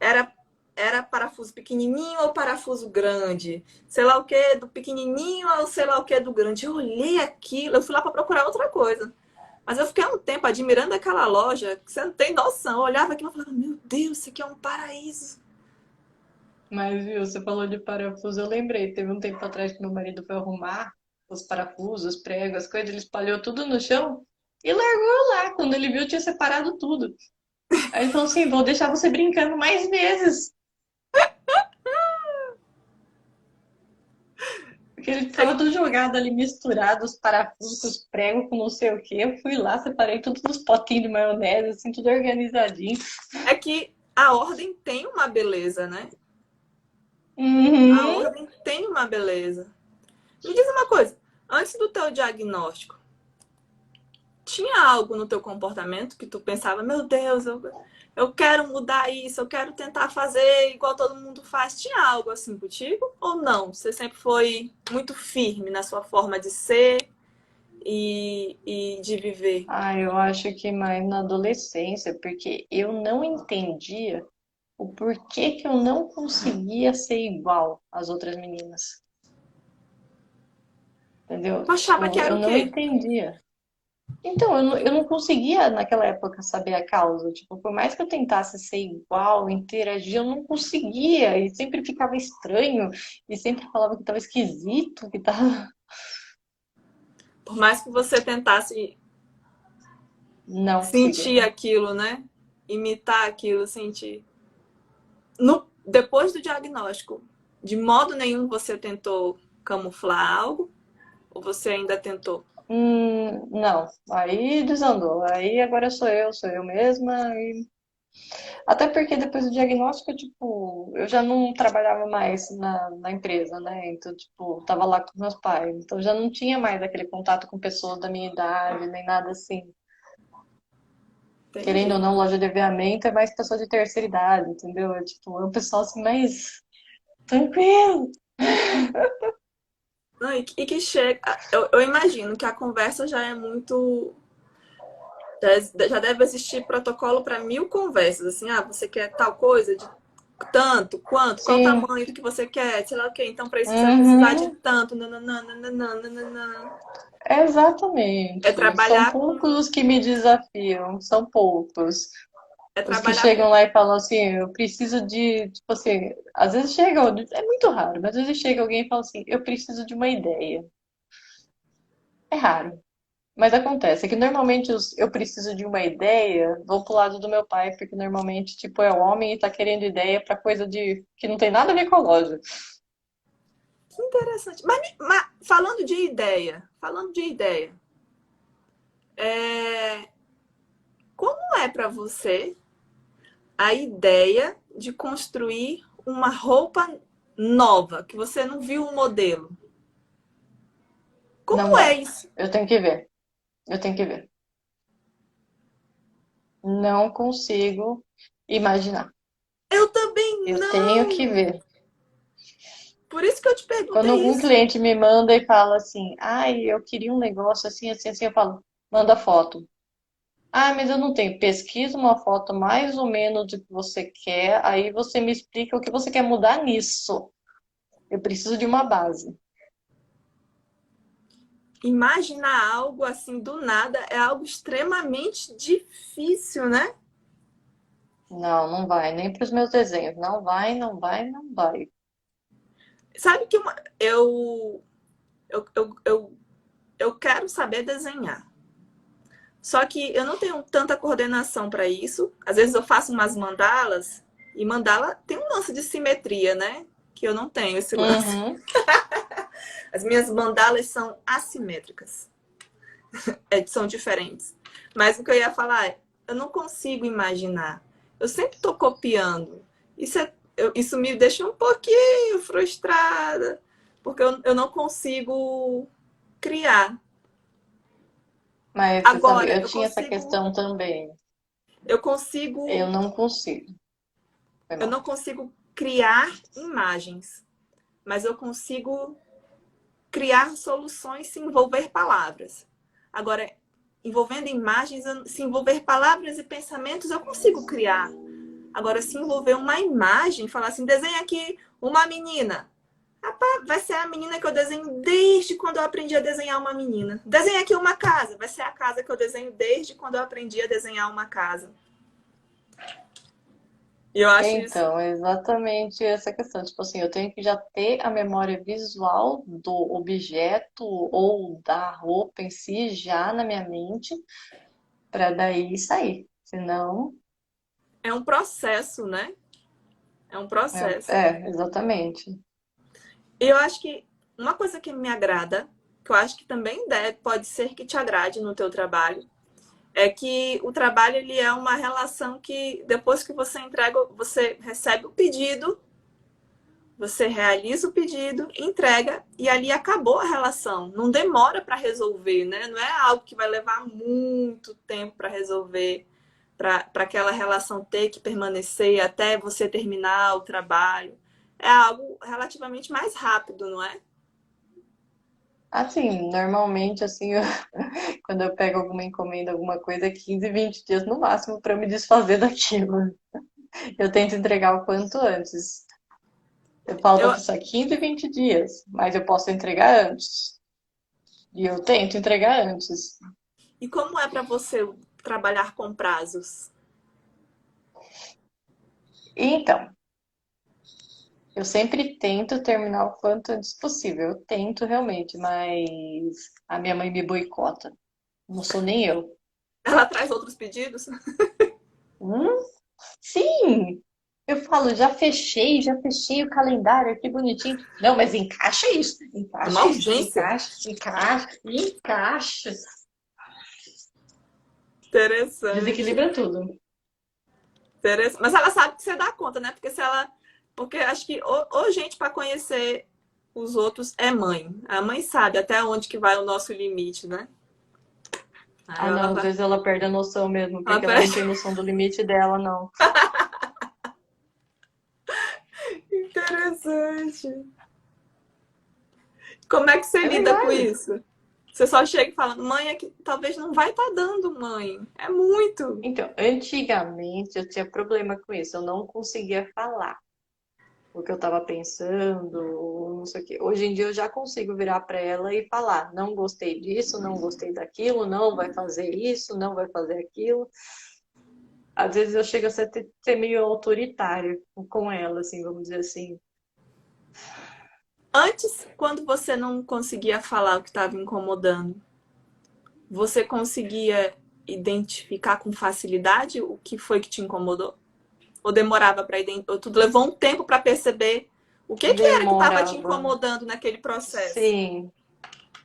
Era era parafuso pequenininho ou parafuso grande? Sei lá o que do pequenininho ou sei lá o que do grande. Eu olhei aquilo, eu fui lá para procurar outra coisa. Mas eu fiquei um tempo admirando aquela loja, que você não tem noção. Eu olhava aquilo e falava, meu Deus, isso aqui é um paraíso. Mas, viu, você falou de parafuso, eu lembrei, teve um tempo atrás que meu marido foi arrumar os parafusos, os pregos, as coisas, ele espalhou tudo no chão e largou lá. Quando ele viu, tinha separado tudo. Aí ele falou assim, vou deixar você brincando mais vezes. Porque ele É, tava tudo jogado ali, misturado, os parafusos, os pregos com não sei o quê. Eu fui lá, separei tudo nos potinhos de maionese, assim, tudo organizadinho. é que a ordem tem uma beleza, né? A Uhum. ordem tem uma beleza. Me diz uma coisa, antes do teu diagnóstico, tinha algo no teu comportamento que tu pensava, meu Deus, eu quero mudar isso, eu quero tentar fazer igual todo mundo faz. Tinha algo assim contigo? Ou não? Você sempre foi muito firme na sua forma de ser e de viver? Ah, eu acho que mais na adolescência, porque eu não entendia o porquê que eu não conseguia ser igual às outras meninas. Entendeu? Tu achava que Tipo, era eu o não quê? entendia. Então, eu não conseguia naquela época saber a causa. Tipo, por mais que eu tentasse ser igual, interagir, eu não conseguia. E sempre ficava estranho. E sempre falava que tava esquisito, que tava. Por mais que você tentasse Não conseguia. sentir aquilo, né? Imitar aquilo, sentir. Depois do diagnóstico, de modo nenhum você tentou camuflar algo? Ou você ainda tentou? Não. Aí desandou. Aí agora sou eu mesma. Até porque depois do diagnóstico, tipo, eu já não trabalhava mais na empresa, né? Então, tipo, tava lá com meus pais. Então já não tinha mais aquele contato com pessoas da minha idade, nem nada assim. Querendo ou Entendi. não, loja de aviamento é mais pessoa de terceira idade, entendeu? É tipo, é um pessoal assim mais tranquilo. Não, e que chega. Eu imagino que a conversa já é muito. Já deve existir protocolo para 1000 conversas. Assim, ah, você quer tal coisa de tanto, quanto, qual o Sim. tamanho do que você quer, sei lá o quê. Então, para isso você vai precisar de Uhum. tanto. Nananã, nananã, nananã. É Exatamente. São trabalhar poucos com. os que me desafiam, são poucos. É Os que trabalhar com. chegam lá e falam assim, eu preciso de, tipo assim, às vezes chega, é muito raro, mas às vezes chega alguém e fala assim, eu preciso de uma ideia. É raro, mas acontece. É que normalmente eu preciso de uma ideia, vou pro lado do meu pai, porque normalmente, tipo, é homem e tá querendo ideia pra coisa de que não tem nada a ver com a loja. Que interessante. Mas falando de ideia, é, como é para você a ideia de construir uma roupa nova, que você não viu o modelo? Não Como é dá. isso? Eu tenho que ver. Eu tenho que ver. Não consigo imaginar. Eu também Eu tenho que não. ver. Por isso que eu te Quando perguntei algum isso. cliente me manda e fala assim, ai, eu queria um negócio assim, assim, assim, eu falo, manda foto. Ah, mas eu não tenho. Pesquisa uma foto mais ou menos do que você quer, aí você me explica o que você quer mudar nisso. Eu preciso de uma base. Imaginar algo assim do nada é algo extremamente difícil, né? Não, não vai, nem para os meus desenhos. Não vai, não vai, não vai. Sabe que eu, eu, eu, eu quero saber desenhar. Só que eu não tenho tanta coordenação para isso. Às vezes eu faço umas mandalas e mandala tem um lance de simetria, né? Que eu não tenho esse lance. Uhum. As minhas mandalas são assimétricas, são diferentes. Mas o que eu ia falar é, eu não consigo imaginar. Eu sempre estou copiando. Isso me deixa um pouquinho frustrada, porque eu não consigo criar. Mas você sabe, Agora, eu tinha essa questão também. eu Eu consigo, não consigo. Foi eu mal. não consigo criar imagens, mas eu consigo criar soluções se envolver palavras. Agora, envolvendo imagens, se envolver palavras e pensamentos, eu consigo criar. Agora, se envolver uma imagem, falar assim, desenha aqui uma menina. Rapaz, vai ser a menina que eu desenho desde quando eu aprendi a desenhar uma menina. Desenha aqui uma casa. Vai ser a casa que eu desenho desde quando eu aprendi a desenhar uma casa. E eu acho isso. Então, é exatamente essa questão. Tipo assim, eu tenho que já ter a memória visual do objeto ou da roupa em si já na minha mente para daí sair. Senão, É um processo, né? É um processo. exatamente. E eu acho que uma coisa que me agrada, que eu acho que também pode ser que te agrade no teu trabalho, é que o trabalho ele é uma relação que depois que você entrega, você recebe o pedido, você realiza o pedido, entrega e ali acabou a relação. Não demora para resolver, né? Não é algo que vai levar muito tempo para resolver, para aquela relação ter que permanecer até você terminar o trabalho. É algo relativamente mais rápido, não é? Assim, normalmente, assim, quando eu pego alguma encomenda, alguma coisa, é 15, 20 dias no máximo para me desfazer daquilo. Eu tento entregar o quanto antes. Eu falo pra Eu, pessoa 15, 20 dias, mas eu posso entregar antes. E eu tento entregar antes. e como é para você trabalhar com prazos? Então, eu sempre tento terminar o quanto antes possível. Eu tento realmente, mas a minha mãe me boicota. Não sou nem eu. Ela traz outros pedidos? Hum? Sim! Eu falo, já fechei o calendário aqui bonitinho. Não, mas É uma encaixa isso, urgência. encaixa. Interessante. Desequilibra tudo. Interessante. Mas ela sabe que você dá conta, né? Porque se ela. Porque acho que ou gente para conhecer os outros é mãe. A mãe sabe até onde que vai o nosso limite, né? Aí Ah, ela não, às vai. vezes ela perde a noção mesmo, Ela porque ela não perde. tem noção do limite dela, não. Interessante. Como é que você É lida com verdade. isso? Você só chega e fala, mãe, é que talvez não vai estar dando, mãe. É muito. Então, antigamente eu tinha problema com isso, eu não conseguia falar o que eu estava pensando, ou não sei o quê. Hoje em dia eu já consigo virar para ela e falar: não gostei disso, não gostei daquilo, não vai fazer isso, não vai fazer aquilo. Às vezes eu chego a ser meio autoritário com ela, assim, vamos dizer assim. Antes, quando você não conseguia falar o que estava incomodando, você conseguia identificar com facilidade o que foi que te incomodou? Ou demorava para identificar? Ou tudo levou um tempo para perceber o que era que estava te Demorava. incomodando naquele processo? Sim,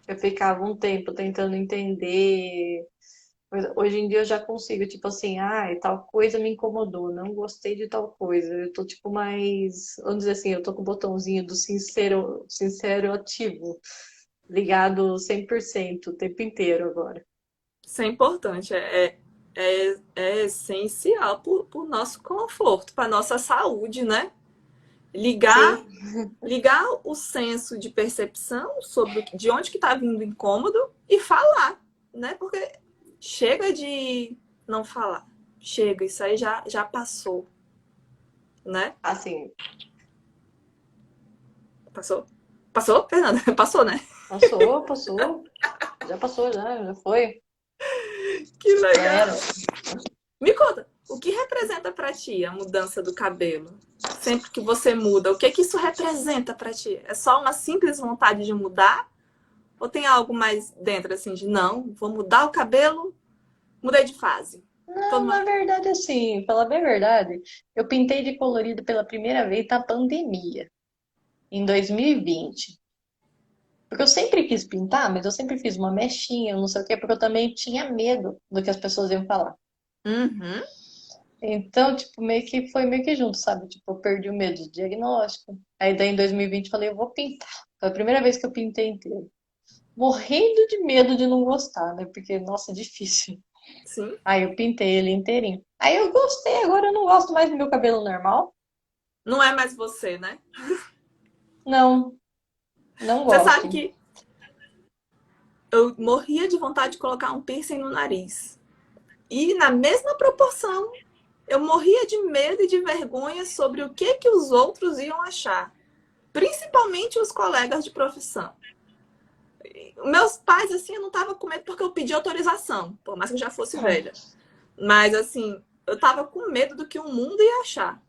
eu ficava um tempo tentando entender. Mas hoje em dia eu já consigo, tipo assim, ah, tal coisa me incomodou, não gostei de tal coisa. Eu tô, tipo, mais, vamos dizer assim, eu tô com o botãozinho do sincero ativo, ligado 100% o tempo inteiro agora. Isso é importante, é essencial para o nosso conforto, para a nossa saúde, né? Ligar, Sim, ligar o senso de percepção sobre de onde que está vindo o incômodo e falar, né? Porque chega de não falar. Chega, isso aí já passou, né? assim, Passou? Passou, Fernanda? Passou, né? passou, já foi, Que já era. legal. Me conta, o que representa para ti a mudança do cabelo? Sempre que você muda, o que que isso representa para ti? É só uma simples vontade de mudar? Ou tem algo mais dentro assim de não, vou mudar o cabelo, mudei de fase. Tô Não, na numa... verdade, assim, falar bem a verdade, eu pintei de colorido pela primeira vez na pandemia, em 2020. Porque eu sempre quis pintar, mas eu sempre fiz uma mechinha, não sei o quê, porque eu também tinha medo do que as pessoas iam falar. Uhum. Então, tipo, meio que foi meio que junto, sabe? Tipo, eu perdi o medo de diagnóstico. Aí daí em 2020 eu falei, eu vou pintar. Foi a primeira vez que eu pintei inteiro. Morrendo de medo de não gostar, né? Porque, nossa, é difícil. Sim. Aí eu pintei ele inteirinho. Aí eu gostei, agora eu não gosto mais do meu cabelo normal. Não é mais você, né? Não, não Você sabe gosto. que eu morria de vontade de colocar um piercing no nariz. E na mesma proporção, Eu morria de medo e de vergonha sobre o que os outros iam achar, principalmente os colegas de profissão. Meus pais, assim, eu não tava com medo porque eu pedi autorização, por mais que eu já fosse velha. Mas, assim, eu tava com medo do que o mundo ia achar.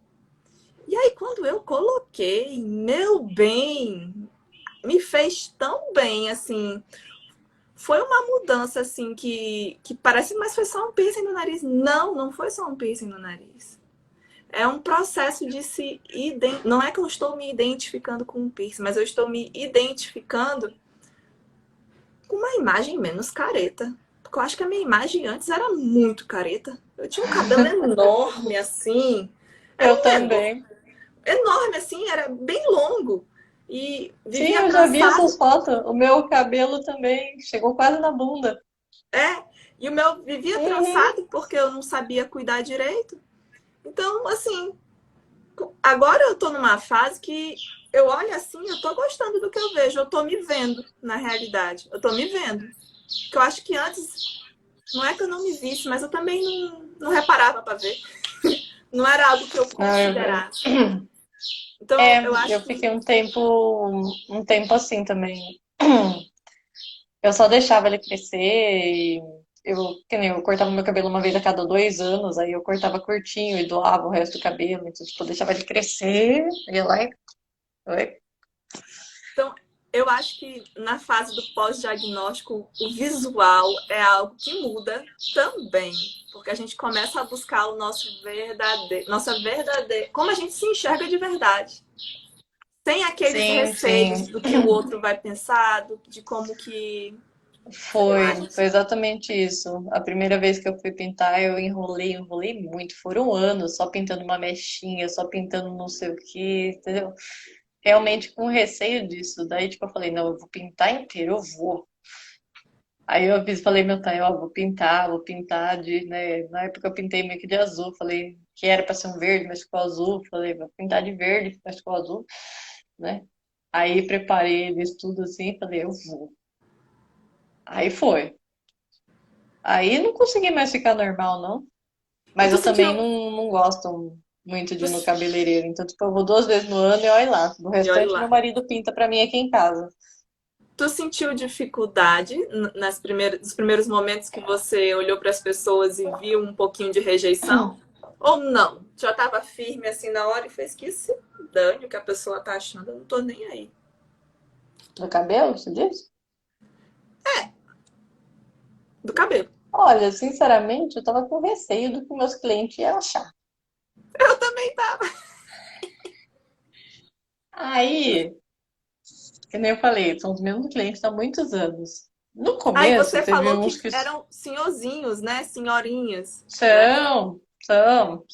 E aí, quando eu coloquei, meu bem, me fez tão bem, assim. Foi uma mudança, assim, que parece, mas foi só um piercing no nariz. Não, não foi só um piercing no nariz. É um processo de se... Não é que eu estou me identificando com um piercing, mas eu estou me identificando com uma imagem menos careta. Porque eu acho que a minha imagem antes era muito careta. Eu tinha um cabelo enorme, assim. Era Eu um negócio também. enorme, assim, era bem longo. E Sim, vivia eu já vi essas trançado. fotos. O meu cabelo também chegou quase na bunda. É. E o meu vivia Uhum. trançado porque eu não sabia cuidar direito. Então, assim, agora eu tô numa fase que eu olho assim, eu tô gostando do que eu vejo. Eu tô me vendo, na realidade. Eu tô me vendo. Que eu acho que antes, não é que eu não me visse, mas eu também não reparava pra ver. Não era algo que eu Não, considerasse. Então, eu acho eu que fiquei um tempo assim também. Eu só deixava ele crescer e que nem eu cortava meu cabelo uma vez a cada 2 anos, aí eu cortava curtinho e doava o resto do cabelo, então, tipo, eu deixava ele crescer, ia lá e... Oi? Então, eu acho que na fase do pós-diagnóstico, o visual é algo que muda também, porque a gente começa a buscar o nossa verdadeira, como a gente se enxerga de verdade, sem aqueles Sim, receios sim. do que o outro vai pensar, de como que, sei lá, a Foi gente exatamente isso. A primeira vez que eu fui pintar, eu enrolei muito. Foram anos só pintando uma mechinha, só pintando não sei o que, entendeu? Realmente com receio disso. Daí, tipo, eu falei, não, eu vou pintar inteiro, eu vou. Aí eu falei, meu pai, ó, vou pintar de, né? Na época eu pintei meio que de azul. Falei que era pra ser um verde, mas ficou azul. Falei, vou pintar de verde, mas ficou azul, né? Aí preparei eles tudo assim, falei, eu vou. Aí foi. Aí não consegui mais ficar normal, não. E Mas tu eu também sentiu, não gosto muito tu, de ir no cabeleireiro. Então, tipo, eu vou 2 vezes no ano e olha lá. No e olha restante, meu lá. marido pinta pra mim aqui em casa. Tu sentiu dificuldade nos primeiros momentos que você olhou para as pessoas e viu um pouquinho de rejeição? Ou não? Já estava firme assim na hora e fez que se dane o que a pessoa tá achando, eu não tô nem aí. No cabelo, você diz? Do cabelo. Olha, sinceramente, eu tava com receio do que meus clientes iam achar. Eu também tava. Aí, que nem eu falei, são os mesmos clientes há muitos anos. No Aí começo, você teve falou uns que que eram senhorzinhos, né? Senhorinhas, né? são.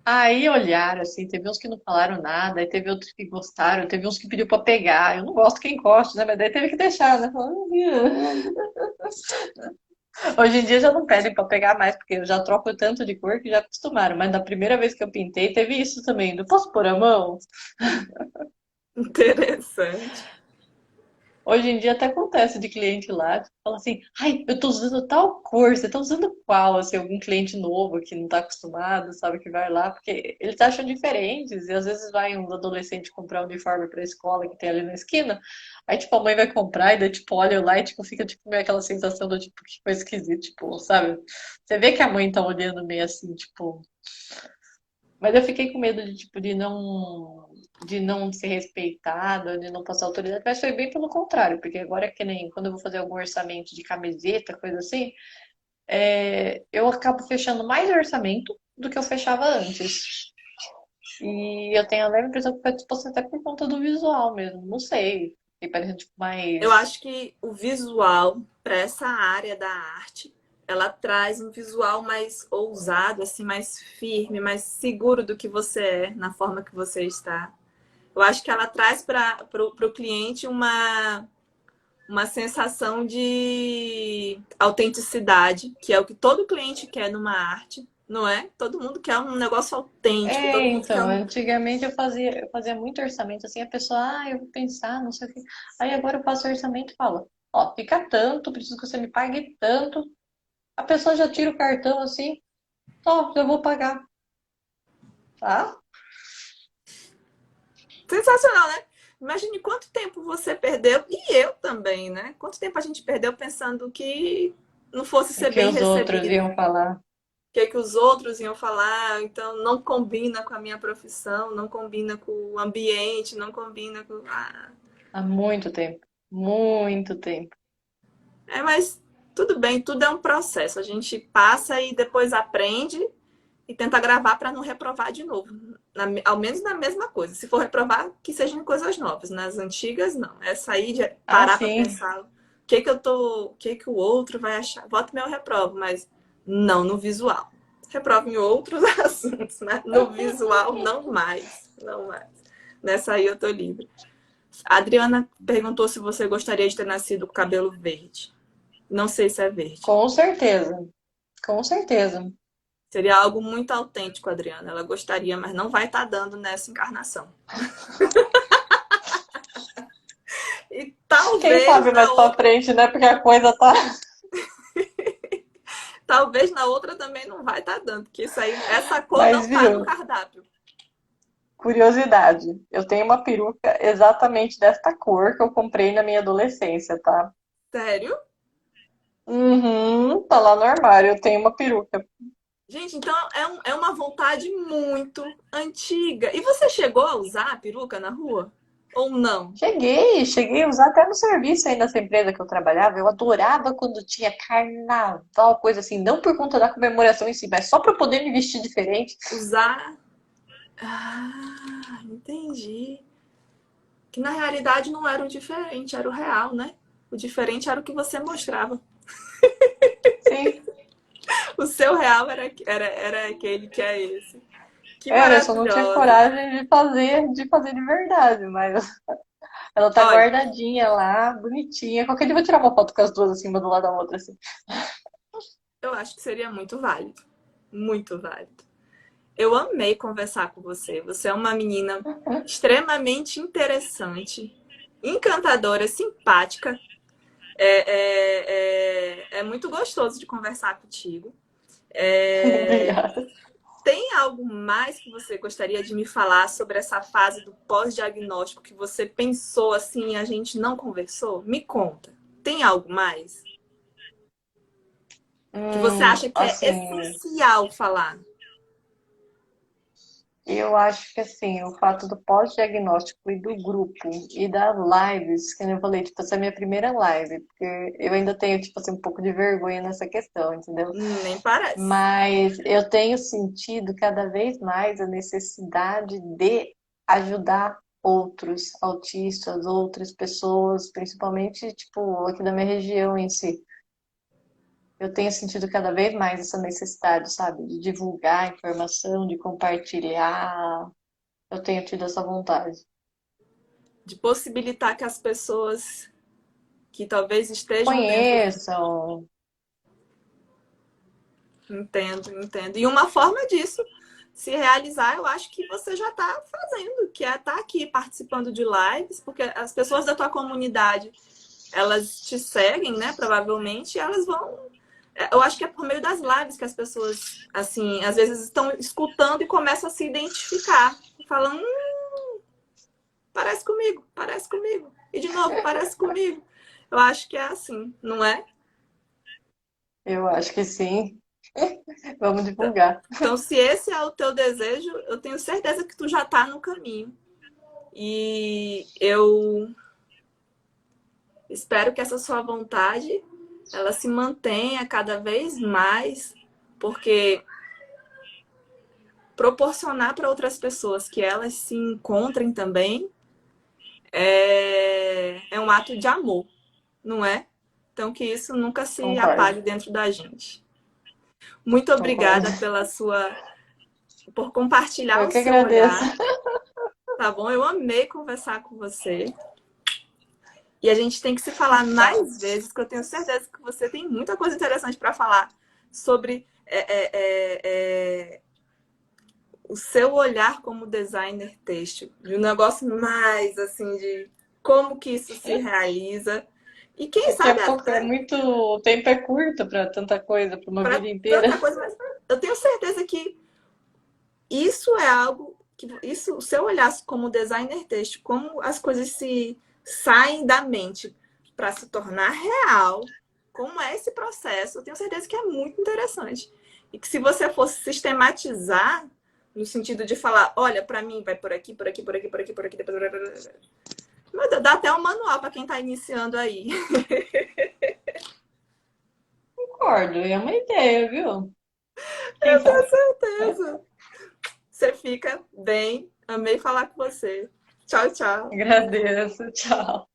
Aí olharam assim, teve uns que não falaram nada, aí teve outros que gostaram, teve uns que pediu pra pegar. Eu não gosto que encoste, né? Mas daí teve que deixar, né? Hoje em dia já não pedem pra pegar mais, porque eu já troco tanto de cor que já acostumaram. Mas na primeira vez que eu pintei, teve isso também. Não posso pôr a mão? Interessante. Hoje em dia até acontece de cliente lá, que fala assim, ai, eu tô usando tal cor, você tá usando qual? Assim, algum cliente novo que não tá acostumado, sabe, que vai lá, porque eles acham diferentes, e às vezes vai um adolescente comprar um uniforme pra escola que tem ali na esquina, aí tipo, a mãe vai comprar e daí tipo, olha lá e tipo, fica tipo meio aquela sensação do tipo, que coisa esquisita, tipo, sabe? Você vê que a mãe tá olhando meio assim, tipo, mas eu fiquei com medo de, tipo, de não ser respeitada, de não passar autoridade, mas foi bem pelo contrário, porque agora que nem quando eu vou fazer algum orçamento de camiseta, coisa assim, eu acabo fechando mais orçamento do que eu fechava antes. E eu tenho a leve impressão que foi tipo, até por conta do visual mesmo, não sei. Fiquei parecendo tipo Eu mais. acho que o visual para essa área da arte, ela traz um visual mais ousado, assim, mais firme, mais seguro do que você é, na forma que você está. Eu acho que ela traz para o cliente uma sensação de autenticidade, que é o que todo cliente quer numa arte, não é? Todo mundo quer um negócio autêntico, todo mundo quer Então, um. antigamente eu fazia muito orçamento, assim, a pessoa, eu vou pensar, não sei o quê. Aí agora eu faço orçamento e falo, ó, fica tanto, preciso que você me pague tanto. A pessoa já tira o cartão assim, só, já vou pagar, tá? Sensacional, né? Imagine quanto tempo você perdeu, e eu também, né? Quanto tempo a gente perdeu pensando que não fosse O ser que bem os outros recebido, iam falar que os outros iam falar, então não combina com a minha profissão, não combina com o ambiente, não combina com. Ah, há muito tempo. Muito tempo. é, mas tudo bem, tudo é um processo. A gente passa e depois aprende e tenta gravar para não reprovar de novo. Ao menos na mesma coisa. Se for reprovar, que sejam em coisas novas. Nas antigas, não. É sair de Ah, parar para sim. pensar o que que eu tô, o que que o outro vai achar. Voto meu reprovo, mas não no visual. Reprovo em outros assuntos, mas no visual não mais, não mais. Nessa aí eu tô livre. A Adriana perguntou se você gostaria de ter nascido com cabelo verde. Não sei se é verde. Com certeza. Com certeza. Seria algo muito autêntico, Adriana. Ela gostaria, mas não vai estar dando nessa encarnação. E Quem talvez sabe na mais pra outra, frente, né? Porque a coisa tá. talvez na outra também não vai estar dando, porque isso aí, essa cor Mas não tá no viu, cardápio. curiosidade. Eu tenho uma peruca exatamente desta cor que eu comprei na minha adolescência, tá? Sério? Uhum, tá lá no armário. Eu tenho uma peruca. Gente, então é uma vontade muito antiga. E você chegou a usar a peruca na rua? Ou não? Cheguei a usar até no serviço aí nessa empresa que eu trabalhava. Eu adorava quando tinha carnaval, coisa assim, não por conta da comemoração em si, mas só pra poder me vestir diferente. Usar. Ah, entendi. Que na realidade não era o diferente, era o real, né? O diferente era o que você mostrava. Sim, O seu real era aquele que é esse. Que era, eu só não tinha maravilhosa. coragem de fazer de verdade, mas ela tá Olha, guardadinha lá, bonitinha. Qualquer dia eu vou tirar uma foto com as duas assim, uma do lado da outra, assim. eu acho que seria muito válido. Muito válido. Eu amei conversar com você. Você é uma menina extremamente interessante, encantadora, simpática. É muito gostoso de conversar contigo. É, Obrigada. tem algo mais que você gostaria de me falar sobre essa fase do pós-diagnóstico que você pensou assim e a gente não conversou? Me conta. Tem algo mais que você acha que é Assim, essencial falar? eu acho que assim, o fato do pós-diagnóstico e do grupo e das lives, que nem eu falei, tipo, essa é a minha primeira live, porque eu ainda tenho, tipo assim, um pouco de vergonha nessa questão, entendeu? Nem parece. Mas eu tenho sentido cada vez mais a necessidade de ajudar outros autistas, outras pessoas, principalmente, tipo, aqui da minha região em si. Eu tenho sentido cada vez mais essa necessidade, sabe, de divulgar a informação, de compartilhar. Eu tenho tido essa vontade. De possibilitar que as pessoas que talvez estejam dentro. Conheçam. Entendo, entendo. E uma forma disso se realizar, eu acho que você já está fazendo, que é estar aqui participando de lives, porque as pessoas da tua comunidade, elas te seguem, né? Provavelmente, e elas vão. Eu acho que é por meio das lives que as pessoas, assim, às vezes estão escutando e começam a se identificar. Falam, parece comigo, parece comigo. E de novo, parece comigo. Eu acho que é assim, não é? Eu acho que sim. Vamos divulgar. Então, se esse é o teu desejo, eu tenho certeza que tu já está no caminho. E eu espero que essa sua vontade ela se mantenha cada vez mais, porque proporcionar para outras pessoas que elas se encontrem também é um ato de amor, não é? Então que isso nunca se Concordo, apague dentro da gente. Muito concordo. obrigada por compartilhar Eu o que seu agradeço. olhar, tá bom? Eu amei conversar com você. E a gente tem que se falar Tá. mais vezes, que eu tenho certeza que você tem muita coisa interessante para falar sobre o seu olhar como designer têxtil. De um negócio mais assim de como que isso se realiza, E quem Daqui sabe a pouco é até muito. O tempo é curto para tanta coisa, para uma para vida inteira. tanta coisa, mas eu tenho certeza que isso é algo que isso, se eu olhasse como designer texto, como as coisas se saem da mente para se tornar real, como é esse processo, eu tenho certeza que é muito interessante. E que se você fosse sistematizar no sentido de falar, olha, para mim vai por aqui, por aqui, por aqui, por aqui, por aqui, depois... Meu Deus, dá até um manual para quem está iniciando aí. Concordo, é uma ideia, viu? Quem Eu tenho sabe? certeza. Você fica bem. Amei falar com você. Tchau, tchau. Agradeço, tchau.